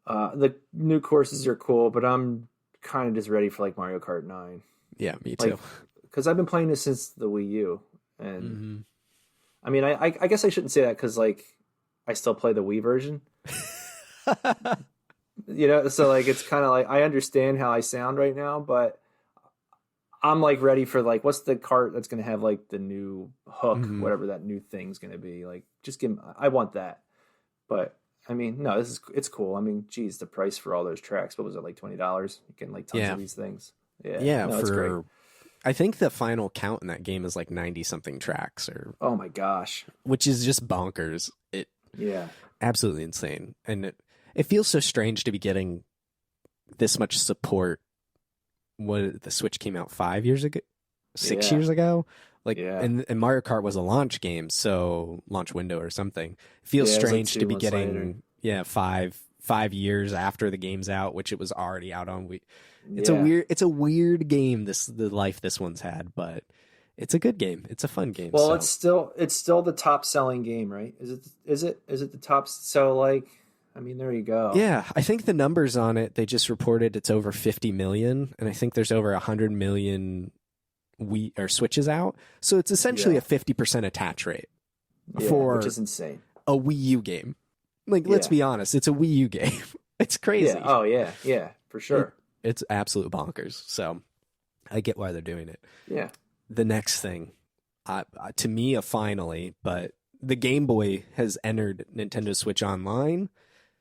the new courses are cool, but I'm kind of just ready for like Mario Kart 9. Yeah, me too. Because I've been playing this since the Wii U, and I mean, I guess I shouldn't say that because like I still play the Wii version. So like it's kind of like I understand how I sound right now, but I'm like ready for like what's the cart that's going to have like the new hook, whatever that new thing's going to be. Like just I want that. But I mean, no, it's cool. I mean, geez, the price for all those tracks, what was it, like $20? You get like tons of these things. Yeah, no, it's great. I think the final count in that game is like 90 something tracks, or oh my gosh, which is just bonkers. Absolutely insane, and it feels so strange to be getting this much support. What, the Switch came out 5 years ago, 6 years ago, and Mario Kart was a launch game, so launch window or something. It feels strange to be getting later. 5 years after the game's out, which it was already out on. It's a weird game. The life this one's had, but it's a good game. It's a fun game. Well, it's still the top selling game, right? Is it the top? So like, I mean, there you go. Yeah, I think the numbers on it, they just reported it's over 50 million, and I think there's over 100 million Wii or Switches out. So it's essentially a 50% attach rate for which is insane. A Wii U game. Like, let's be honest, it's a Wii U game. It's crazy. Yeah. Oh yeah, for sure. It's absolute bonkers. So I get why they're doing it. Yeah. The next thing, to me, finally, but the Game Boy has entered Nintendo Switch Online.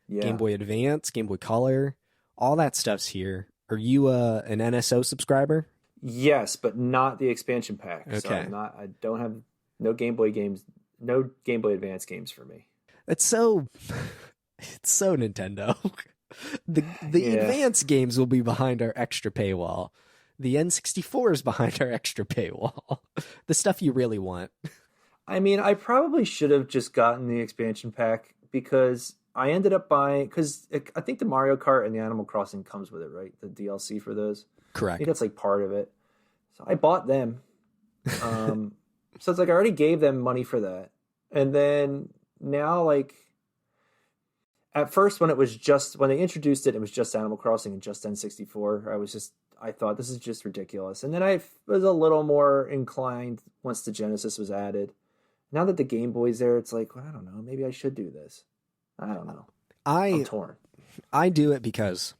Yeah. Game Boy Advance, Game Boy Color, all that stuff's here. Are you an NSO subscriber? Yes, but not the expansion pack. Okay. So I don't have no Game Boy games, no Game Boy Advance games for me. It's so Nintendo. The Advance games will be behind our extra paywall. The N64 is behind our extra paywall. The stuff you really want. I mean, I probably should have just gotten the expansion pack because I ended up buying, because I think the Mario Kart and the Animal Crossing comes with it, right? The DLC for those. Correct. I think that's like part of it. So I bought them. So it's like I already gave them money for that. And then now, like, at first when they introduced it, it was just Animal Crossing and just N64. I thought this is just ridiculous. And then I was a little more inclined once the Genesis was added. Now that the Game Boy's there, it's like, well, I don't know, maybe I should do this. I don't know. I'm torn. I do it because,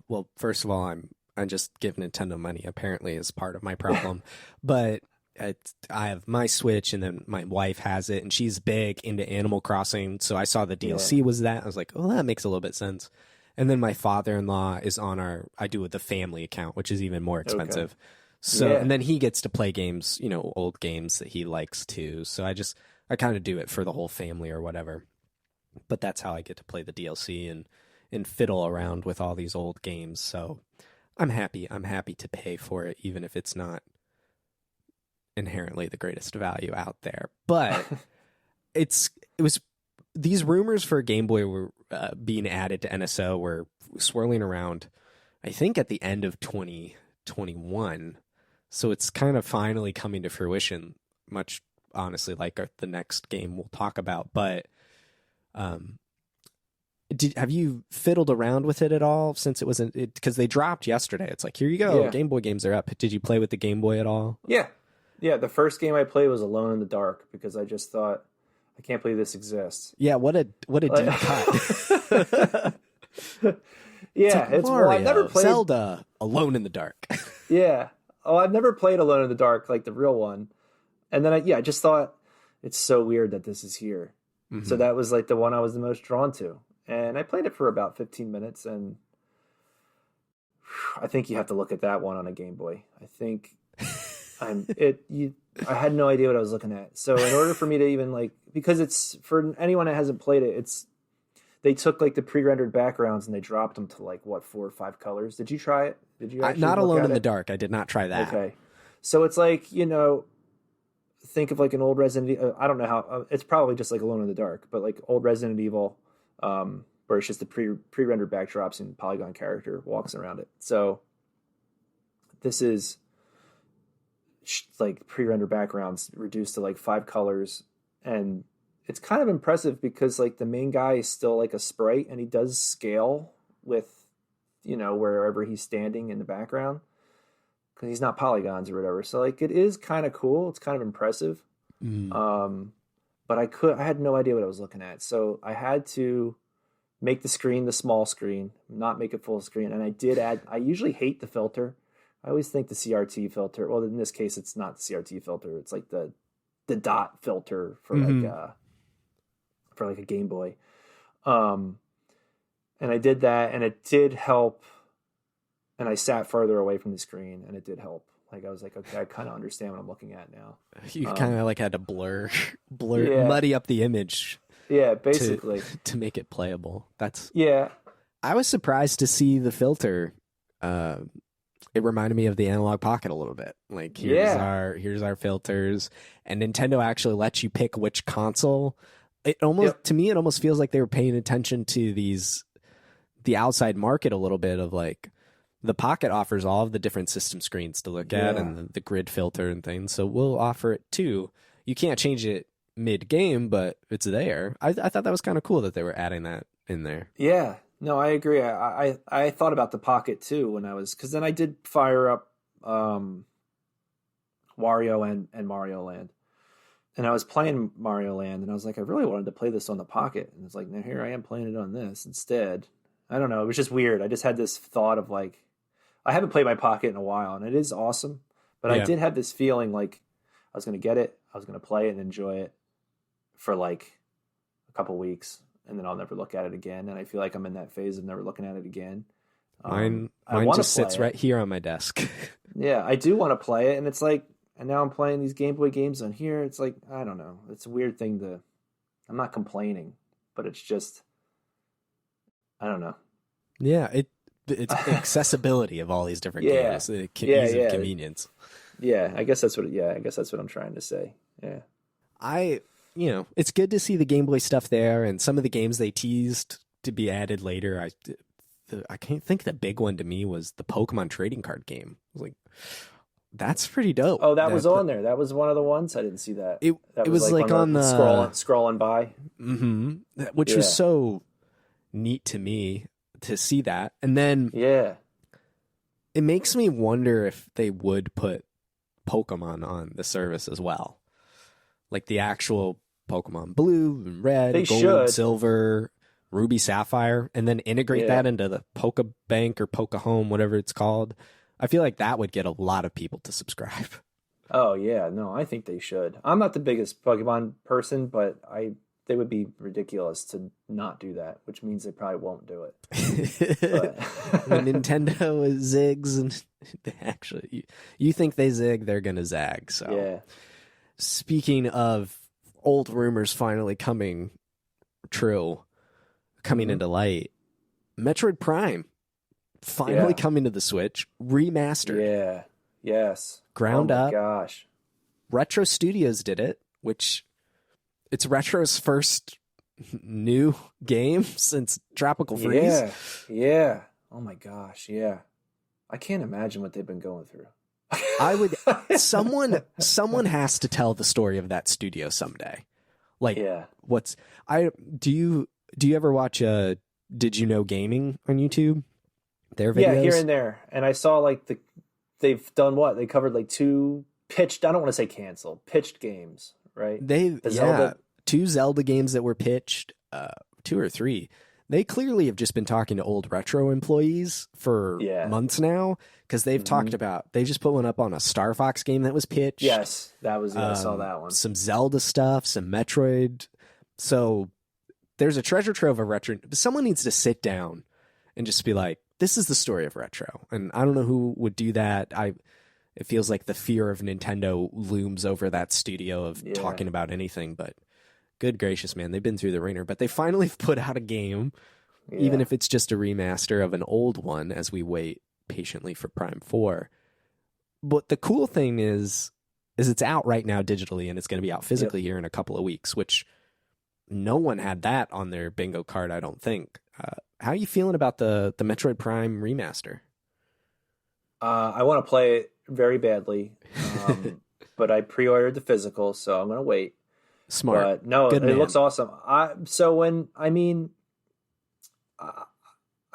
well, first of all, I just give Nintendo money, apparently, is part of my problem. But I have my Switch, and then my wife has it, and she's big into Animal Crossing. So I saw the DLC was that. I was like, oh, that makes a little bit sense. And then my father-in-law is on I do it the family account, which is even more expensive. Okay. So, and then he gets to play games, old games that he likes too. So I kind of do it for the whole family or whatever. But that's how I get to play the DLC and fiddle around with all these old games. So I'm happy to pay for it, even if it's not inherently the greatest value out there. But it was these rumors for Game Boy were being added to NSO were swirling around, I think, at the end of 2021. So it's kind of finally coming to fruition, much honestly like the next game we'll talk about. But have you fiddled around with it at all since it wasn't, because they dropped yesterday? It's like, here you go, Game Boy games are up. Did you play with the Game Boy at all? Yeah. The first game I played was Alone in the Dark because I just thought, I can't believe this exists. Yeah, what a deep cut. It's Mario, I've never played Zelda, Alone in the Dark. Yeah. Oh, I've never played Alone in the Dark, like the real one. And then I just thought, it's so weird that this is here. Mm-hmm. So that was like the one I was the most drawn to. And I played it for about 15 minutes, and I think you have to look at that one on a Game Boy. I think I had no idea what I was looking at. So in order for me to even because it's for anyone that hasn't played it, they took like the pre-rendered backgrounds and they dropped them to 4 or 5 colors. Did you try it? Did you? Not Alone in the Dark. I did not try that. Okay. So it's like, think of like an old Resident Evil. I don't know how. It's probably just like Alone in the Dark, but like old Resident Evil, where it's just the pre-rendered backdrops and polygon character walks around it. So this is like pre-rendered backgrounds reduced to like 5 colors, and it's kind of impressive because like the main guy is still like a sprite, and he does scale with, you know, wherever he's standing in the background, because he's not polygons or whatever. So like it is kind of cool. It's kind of impressive. But I had no idea what I was looking at. So I had to make the screen the small screen, not make it full screen. And I did add, I usually hate the filter. I always think the CRT filter, well, in this case, it's not the CRT filter. It's like the dot filter for like a Game Boy. And I did that, and it did help. And I sat further away from the screen, and it did help. Like I was like, okay, I kind of understand what I'm looking at now. You kind of like had to muddy up the image. Yeah, basically to make it playable. That's I was surprised to see the filter. It reminded me of the Analog Pocket a little bit. Like here's our filters, and Nintendo actually lets you pick which console. It almost to me, it almost feels like they were paying attention to the outside market a little bit of like. The Pocket offers all of the different system screens to look at and the grid filter and things. So we'll offer it too. You can't change it mid-game, but it's there. I thought that was kind of cool that they were adding that in there. Yeah. No, I agree. I thought about the Pocket too when I was... Because then I did fire up Wario and Mario Land. And I was playing Mario Land, and I was like, I really wanted to play this on the Pocket. And it's like, now here I am playing it on this instead. I don't know. It was just weird. I just had this thought of like... I haven't played my Pocket in a while, and it is awesome. But I did have this feeling like I was going to get it, I was going to play it and enjoy it for like a couple weeks, and then I'll never look at it again. And I feel like I'm in that phase of never looking at it again. Mine just sits right here on my desk. Yeah, I do want to play it, and it's like, and now I'm playing these Game Boy games on here. It's like, I don't know. It's a weird thing to... I'm not complaining, but it's just... I don't know. Yeah, it's accessibility of all these different games, ease of convenience. Yeah, I guess that's what I'm trying to say. Yeah, it's good to see the Game Boy stuff there, and some of the games they teased to be added later. I can't think the big one to me was the Pokemon trading card game. I was like, that's pretty dope. Oh, that was on there. That was one of the ones. I didn't see that. It was like on the scrolling by. Which was so neat to me to see that. And then it makes me wonder if they would put Pokemon on the service as well, like the actual Pokemon Blue and Red, Gold, Silver, Ruby, Sapphire, and then integrate that into the Pokebank or Pokehome, whatever it's called. I feel like that would get a lot of people to subscribe. Oh yeah, no, I think they should. I'm not the biggest Pokemon person, but they would be ridiculous to not do that, which means they probably won't do it. When Nintendo zigs, and actually, you think they zig, they're gonna zag. So, speaking of old rumors finally coming true, coming into light, Metroid Prime finally coming to the Switch, remastered. Yeah. Yes. Ground up. Gosh. Retro Studios did it, which. It's Retro's first new game since Tropical Freeze. Yeah. Oh my gosh, yeah. I can't imagine what they've been going through. I would someone has to tell the story of that studio someday. Like do you ever watch Did You Know Gaming on YouTube? Their videos? Yeah, here and there. And I saw like they've done what? They covered like 2 pitched, I don't want to say canceled, pitched games. Right, Zelda, 2 Zelda games that were pitched, 2 or 3. They clearly have just been talking to old Retro employees for months now, because they've talked about. They just put one up on a Star Fox game that was pitched. Yes, that was. I saw that one. Some Zelda stuff, some Metroid. So there's a treasure trove of Retro. Someone needs to sit down and just be like, "This is the story of Retro," and I don't know who would do that. It feels like the fear of Nintendo looms over that studio of talking about anything, but good gracious, man, they've been through the ringer. But they finally put out a game, even if it's just a remaster of an old one, as we wait patiently for Prime 4. But the cool thing is, is it's out right now digitally, and it's going to be out physically here in a couple of weeks, which no one had that on their bingo card, I don't think. How are you feeling about the Metroid Prime remaster? I want to play it very badly, but I pre-ordered the physical, so I'm going to wait. Smart. But no, Good it man. looks awesome. I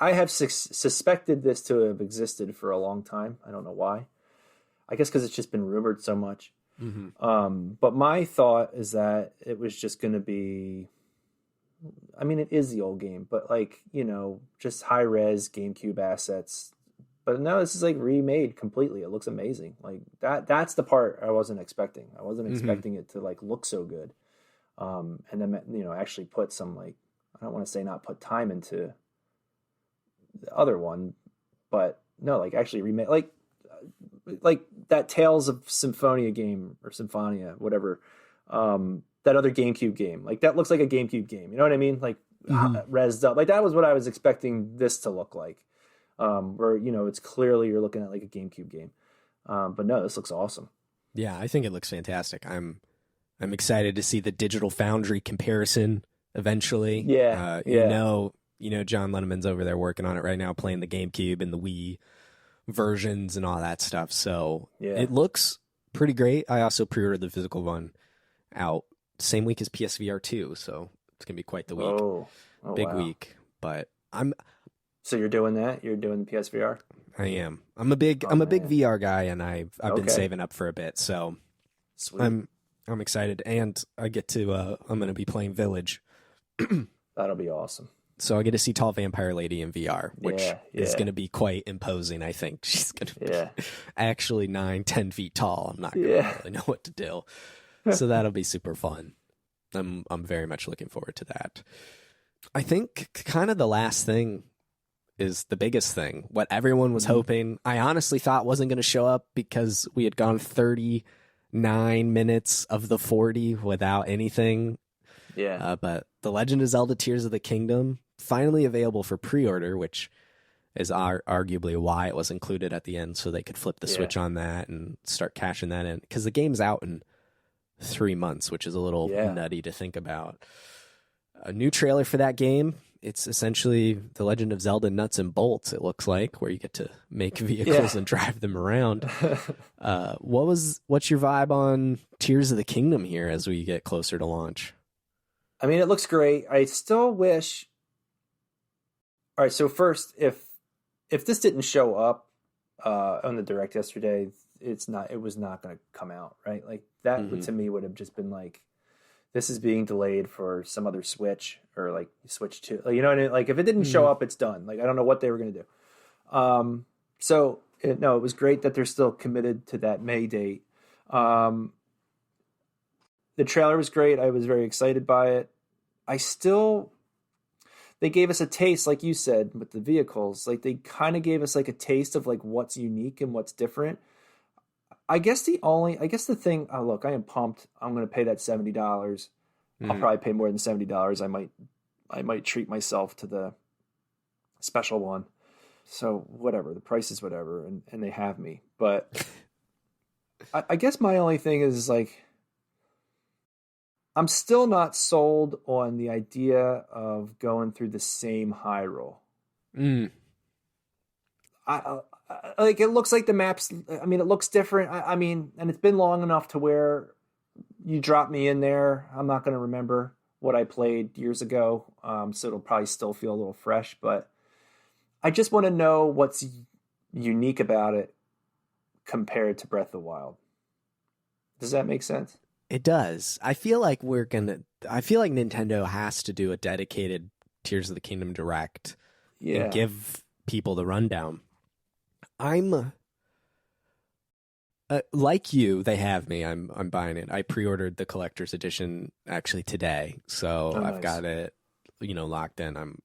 have suspected this to have existed for a long time. I don't know why. I guess because it's just been rumored so much. Mm-hmm. But my thought is that it was just going to be. I mean, it is the old game, but like, just high res GameCube assets. But no, this is like remade completely. It looks amazing. Like that's the part I wasn't expecting. I wasn't expecting it to like look so good. And then, actually put some, like, I don't want to say not put time into the other one, but no, like actually remake, like that Tales of Symphonia game or Symphonia, whatever. That other GameCube game, like that looks like a GameCube game. You know what I mean? Like rezzed up. Like that was what I was expecting this to look like. Where it's clearly you're looking at like a GameCube game. But no, this looks awesome. Yeah, I think it looks fantastic. I'm excited to see the Digital Foundry comparison eventually. Yeah, John Lenneman's over there working on it right now, playing the GameCube and the Wii versions and all that stuff. So it looks pretty great. I also pre-ordered the physical one out same week as PSVR 2, so it's gonna be quite the week. Oh, big wow. week. But So you're doing that? You're doing the PSVR? I am. I'm a big VR guy, and I've been saving up for a bit. So sweet. I'm excited, and I get to I'm going to be playing Village. That'll be awesome. So I get to see Tall Vampire Lady in VR, which is going to be quite imposing. I think she's going to be actually 9-10 feet tall. I'm not going to really know what to do, so that'll be super fun. I'm very much looking forward to that. I think kind of the last thing is the biggest thing. What everyone was hoping, I honestly thought wasn't going to show up because we had gone 39 minutes of the 40 without anything. Yeah. But The Legend of Zelda Tears of the Kingdom, finally available for pre-order, which is arguably why it was included at the end, so they could flip the switch on that and start cashing that in. Because the game's out in 3 months, which is a little nutty to think about. A new trailer for that game. It's essentially The Legend of Zelda Nuts and Bolts, it looks like, where you get to make vehicles and drive them around. What's your vibe on Tears of the Kingdom here as we get closer to launch? I mean, it looks great. I still wish. All right, so first, if this didn't show up on the Direct yesterday, it was not going to come out, right? Like that to me would have just been like, this is being delayed for some other Switch or like Switch 2. Like, you know what I mean? Like if it didn't show up, it's done. Like I don't know what they were going to do. It was great that they're still committed to that May date. The trailer was great. I was very excited by it. They gave us a taste, like you said, with the vehicles. Like they kind of gave us like a taste of like what's unique and what's different. I guess the thing. Oh, look, I am pumped. I'm going to pay that $70. I'll probably pay more than $70. I might treat myself to the special one. So whatever, the price is whatever, and they have me. But I guess my only thing is like, I'm still not sold on the idea of going through the same high roll. Like it looks like the maps. I mean, it looks different. I mean, and it's been long enough to where you drop me in there. I'm not going to remember what I played years ago, so it'll probably still feel a little fresh. But I just want to know what's unique about it compared to Breath of the Wild. Does that make sense? It does. I feel like Nintendo has to do a dedicated Tears of the Kingdom Direct and give people the rundown. I'm like you. They have me. I'm buying it. I pre-ordered the collector's edition actually today, so I've got it, locked in.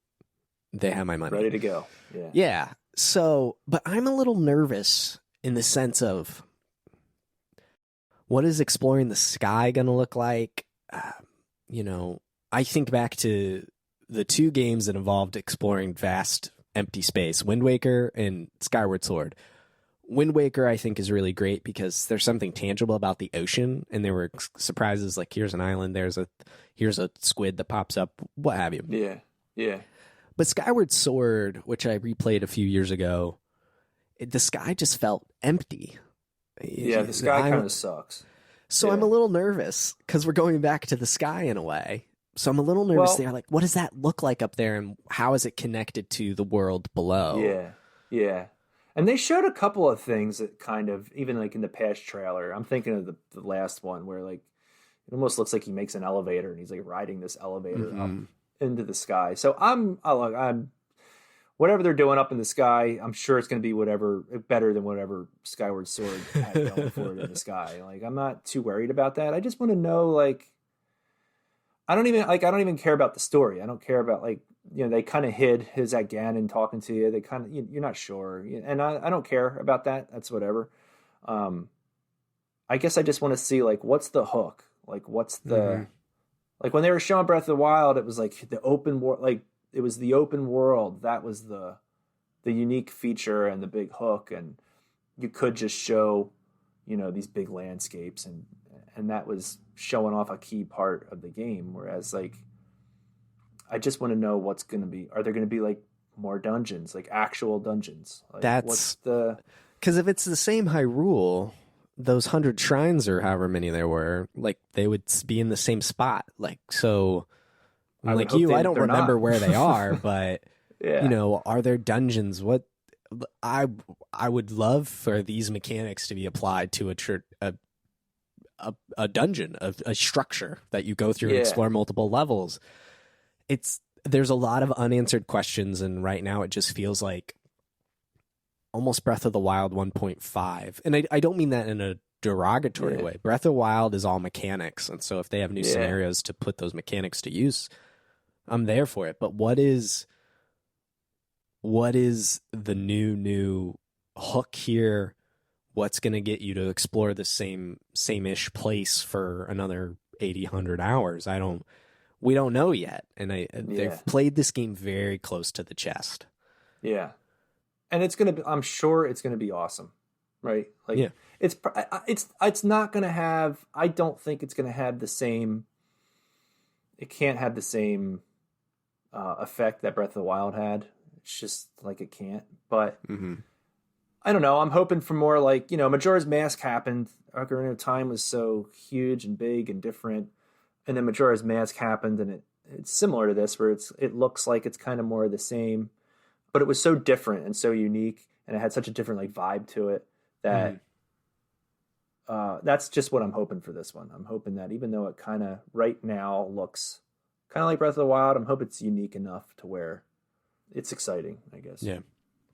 They have my money, ready to go. Yeah. So, but I'm a little nervous in the sense of what is exploring the sky going to look like. I think back to the two games that involved exploring vast empty space, Wind Waker and Skyward Sword. Wind Waker, I think, is really great because there's something tangible about the ocean, and there were surprises like here's an island, here's a squid that pops up, what have you. Yeah, yeah. But Skyward Sword, which I replayed a few years ago, the sky just felt empty. Yeah, the sky kind of sucks. So I'm a little nervous because we're going back to the sky in a way. So I'm a little nervous there. Like, what does that look like up there, and how is it connected to the world below? Yeah, yeah. And they showed a couple of things that kind of, even like in the past trailer, I'm thinking of the last one where like it almost looks like he makes an elevator and he's like riding this elevator up into the sky. So I'm whatever they're doing up in the sky, I'm sure it's going to be better than whatever Skyward Sword had going for it in the sky. Like, I'm not too worried about that. I just want to know, like, I don't even care about the story. I don't care about, like, they kind of hid his at Ganon talking to you. They kind of, you're not sure. And I don't care about that. That's whatever. I guess I just want to see, like, what's the hook? Like, what's the, like, when they were showing Breath of the Wild, it was like the open world, like, it was the open world. That was the unique feature and the big hook. And you could just show, these big landscapes and that was showing off a key part of the game. Whereas, like, I just want to know what's going to be. Are there going to be like more dungeons, like actual dungeons? Like, because if it's the same Hyrule, those 100 shrines or however many there were, like they would be in the same spot. Like, so like I don't remember where they are, but are there dungeons? What I would love for these mechanics to be applied to a dungeon, a structure that you go through and explore multiple levels. There's a lot of unanswered questions, and right now it just feels like almost Breath of the Wild 1.5. And I don't mean that in a derogatory way. Breath of the Wild is all mechanics, and so if they have new scenarios to put those mechanics to use, I'm there for it. But what is the new hook here? What's going to get you to explore the same-ish place for another 80, 100 hours? We don't know yet, and they've played this game very close to the chest. Yeah, and I'm sure it's gonna be awesome, right? Like, it's not gonna have. I don't think it's gonna have the same. It can't have the same effect that Breath of the Wild had. It's just like it can't. But I don't know. I'm hoping for more. Like, Majora's Mask happened. Ocarina of Time was so huge and big and different. And then Majora's Mask happened, and it's similar to this, where it looks like it's kind of more of the same, but it was so different and so unique, and it had such a different like vibe to it that that's just what I'm hoping for this one. I'm hoping that even though it kind of right now looks kind of like Breath of the Wild, I'm hoping it's unique enough to where it's exciting, I guess. Yeah.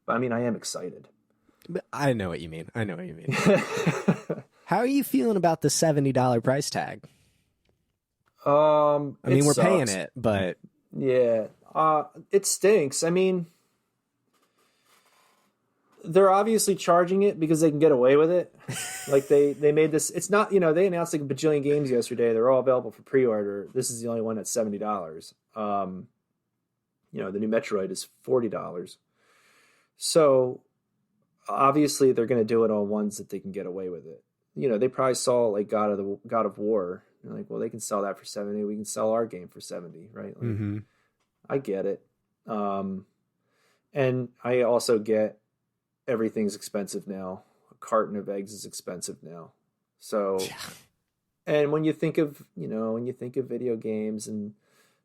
But I mean, I am excited. But I know what you mean. How are you feeling about the $70 price tag? I mean, we're paying it, but it stinks. I mean, they're obviously charging it because they can get away with it. Like they made this. It's not, they announced like a bajillion games yesterday. They're all available for pre-order. This is the only one that's $70. The new Metroid is $40. So obviously they're going to do it on ones that they can get away with it. They probably saw like God of War. They're like, well, they can sell that for 70. We can sell our game for 70, right? Like, I get it. And I also get everything's expensive now. A carton of eggs is expensive now. So, and when you think of video games in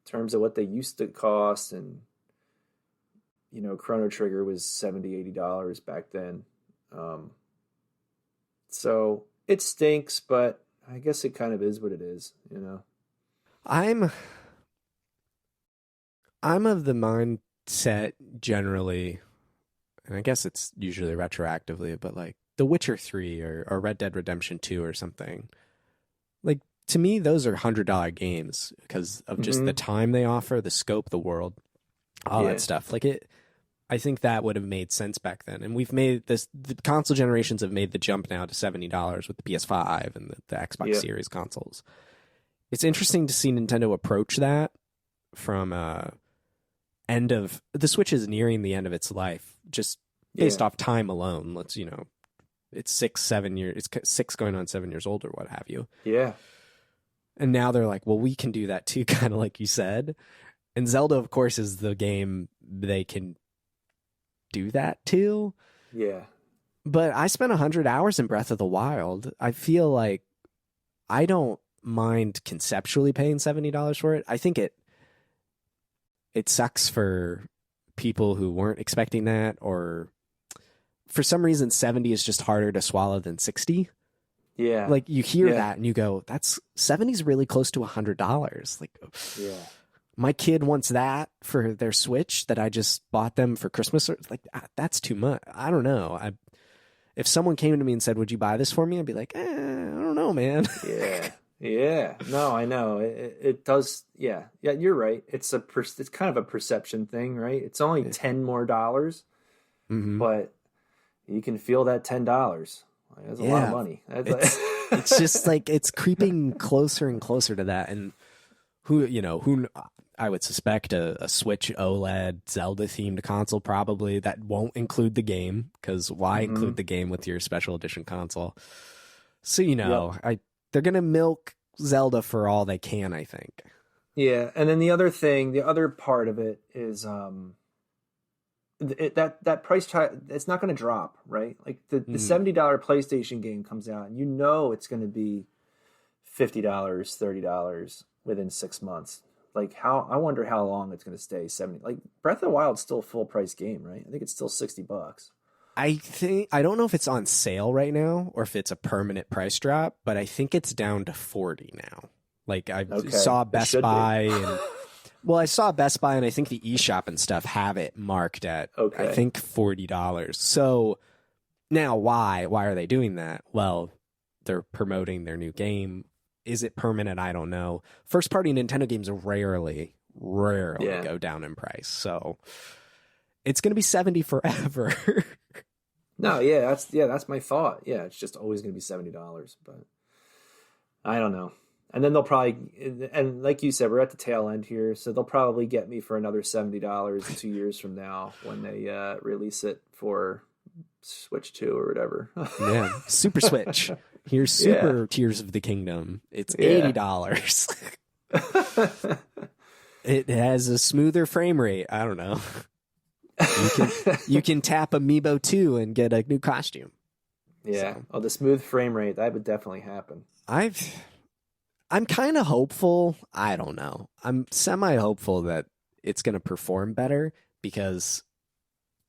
terms of what they used to cost, and, Chrono Trigger was $70, $80 back then. So it stinks, but I guess it kind of is what it is, I'm of the mindset generally, and I guess it's usually retroactively, but like The Witcher 3 or Red Dead Redemption 2 or something. Like, to me, those are $100 games because of just the time they offer, the scope, the world, all that stuff. Like, I think that would have made sense back then. And we've made this, the console generations have made the jump now to $70 with the PS5 and the Xbox Series consoles. It's interesting to see Nintendo approach that from the Switch is nearing the end of its life, just based off time alone. Let's, It's 6 7 years. It's 6 going on 7 years old or what have you. Yeah. And now they're like, well, we can do that too, kind of like you said. And Zelda, of course, is the game they can do that too. Yeah. But I spent 100 hours in Breath of the Wild. I feel like I don't mind conceptually paying $70 for it. I think it sucks for people who weren't expecting that, or for some reason 70 is just harder to swallow than 60. Yeah. Like you hear that and you go, that's 70 is really close to $100. Like, yeah. My kid wants that for their Switch that I just bought them for Christmas. Like, that's too much. I don't know. If someone came to me and said, would you buy this for me? I'd be like, I don't know, man. Yeah. Yeah. No, I know. It does. Yeah. Yeah, you're right. It's kind of a perception thing, right? It's only $10 more, but you can feel that $10. Like, that's a lot of money. It's just like it's creeping closer and closer to that. And who I would suspect a Switch OLED Zelda themed console probably that won't include the game, because why include the game with your special edition console? So they're gonna milk Zelda for all they can, I think. Yeah, and then the other part of it is that price tag, it's not going to drop, right? Like the $70 PlayStation game comes out, and it's going to be $50, $30 within 6 months. Like I wonder how long it's going to stay 70. Like Breath of the Wild's still a full price game, right? I think it's still $60. I don't know if it's on sale right now or if it's a permanent price drop, but I think it's down to 40 now. Like I saw Best Buy and I saw Best Buy, and I think the eShop and stuff have it marked at I think $40. So now why are they doing that? Well, they're promoting their new game. Is it permanent? I don't know. First party Nintendo games rarely go down in price. So it's going to be 70 forever. No, that's my thought. Yeah, it's just always going to be $70, but I don't know. And then they'll probably, and like you said, we're at the tail end here, so they'll probably get me for another $70 2 years from now when they release it for Switch 2 or whatever. Yeah, Super Switch. Here's Super Tears of the Kingdom. It's $80. It has a smoother frame rate. I don't know. You can tap Amiibo 2 and get a new costume. Yeah. So. Oh, the smooth frame rate, that would definitely happen. I'm kind of hopeful. I don't know. I'm semi-hopeful that it's going to perform better because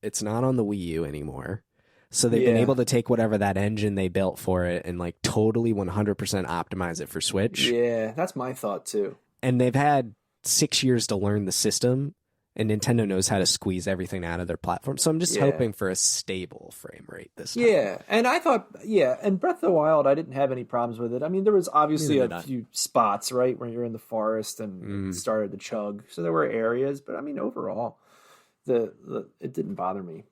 it's not on the Wii U anymore. So they've been able to take whatever that engine they built for it and like totally 100% optimize it for Switch. Yeah, that's my thought too. And they've had 6 years to learn the system, and Nintendo knows how to squeeze everything out of their platform. So I'm just hoping for a stable frame rate this time. Yeah, and I thought, and Breath of the Wild, I didn't have any problems with it. I mean, there was obviously a few spots, right, where you're in the forest and it started to chug. So there were areas, but I mean, overall, it didn't bother me.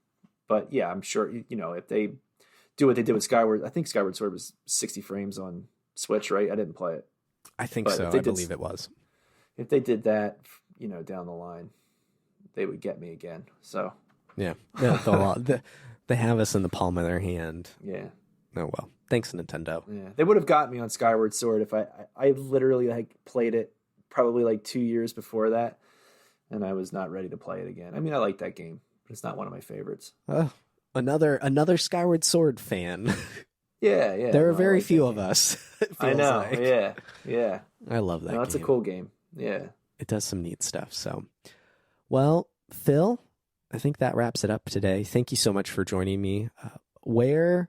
But yeah, I'm sure, if they do what they did with Skyward, I think Skyward Sword was 60 frames on Switch, right? I didn't play it. I think so. I believe it was. If they did that, down the line, they would get me again. So yeah, they have us in the palm of their hand. Yeah. Oh well, thanks Nintendo. Yeah, they would have got me on Skyward Sword if I literally played it probably 2 years before that, and I was not ready to play it again. I mean, I like that game, but it's not one of my favorites. Another Skyward Sword fan. Yeah. There are very few of us. I know. Like. Yeah. I love that. It's a cool game. Yeah. It does some neat stuff. So, well, Phil, I think that wraps it up today. Thank you so much for joining me. Where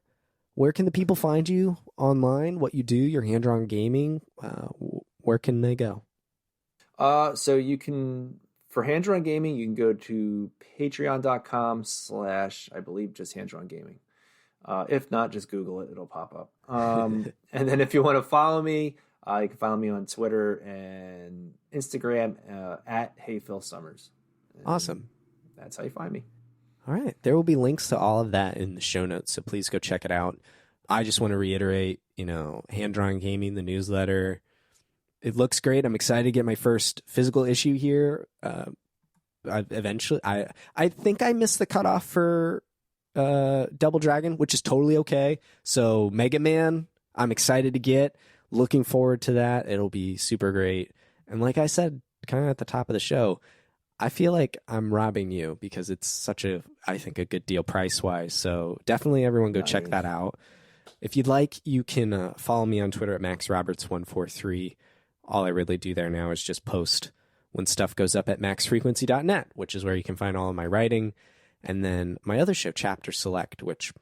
can the people find you online? What you do? Your hand-drawn gaming? Where can they go? So you can, for hand-drawn gaming, you can go to patreon.com/ I believe just hand-drawn gaming. If not, just Google it. It'll pop up. And then if you want to follow me, you can follow me on Twitter and Instagram at HeyPhilSummers. Awesome. That's how you find me. All right. There will be links to all of that in the show notes, so please go check it out. I just want to reiterate, hand-drawn gaming, the newsletter. It looks great. I'm excited to get my first physical issue here. I think I missed the cutoff for Double Dragon, which is totally okay. So Mega Man, I'm excited to get. Looking forward to that. It'll be super great. And like I said, kind of at the top of the show, I feel like I'm robbing you because it's such a, I think, a good deal price-wise. So definitely everyone go check that out. If you'd like, you can follow me on Twitter at MaxRoberts143. All I really do there now is just post when stuff goes up at maxfrequency.net, which is where you can find all of my writing. And then my other show, Chapter Select, which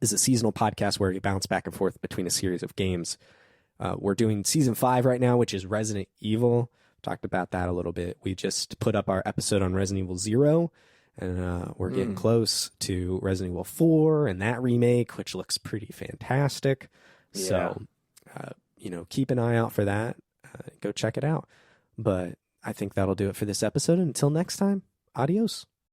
is a seasonal podcast where we bounce back and forth between a series of games. We're doing season 5 right now, which is Resident Evil. Talked about that a little bit. We just put up our episode on Resident Evil 0, and we're getting close to Resident Evil 4 and that remake, which looks pretty fantastic. Yeah. So, keep an eye out for that. Go check it out. But I think that'll do it for this episode. Until next time, adios.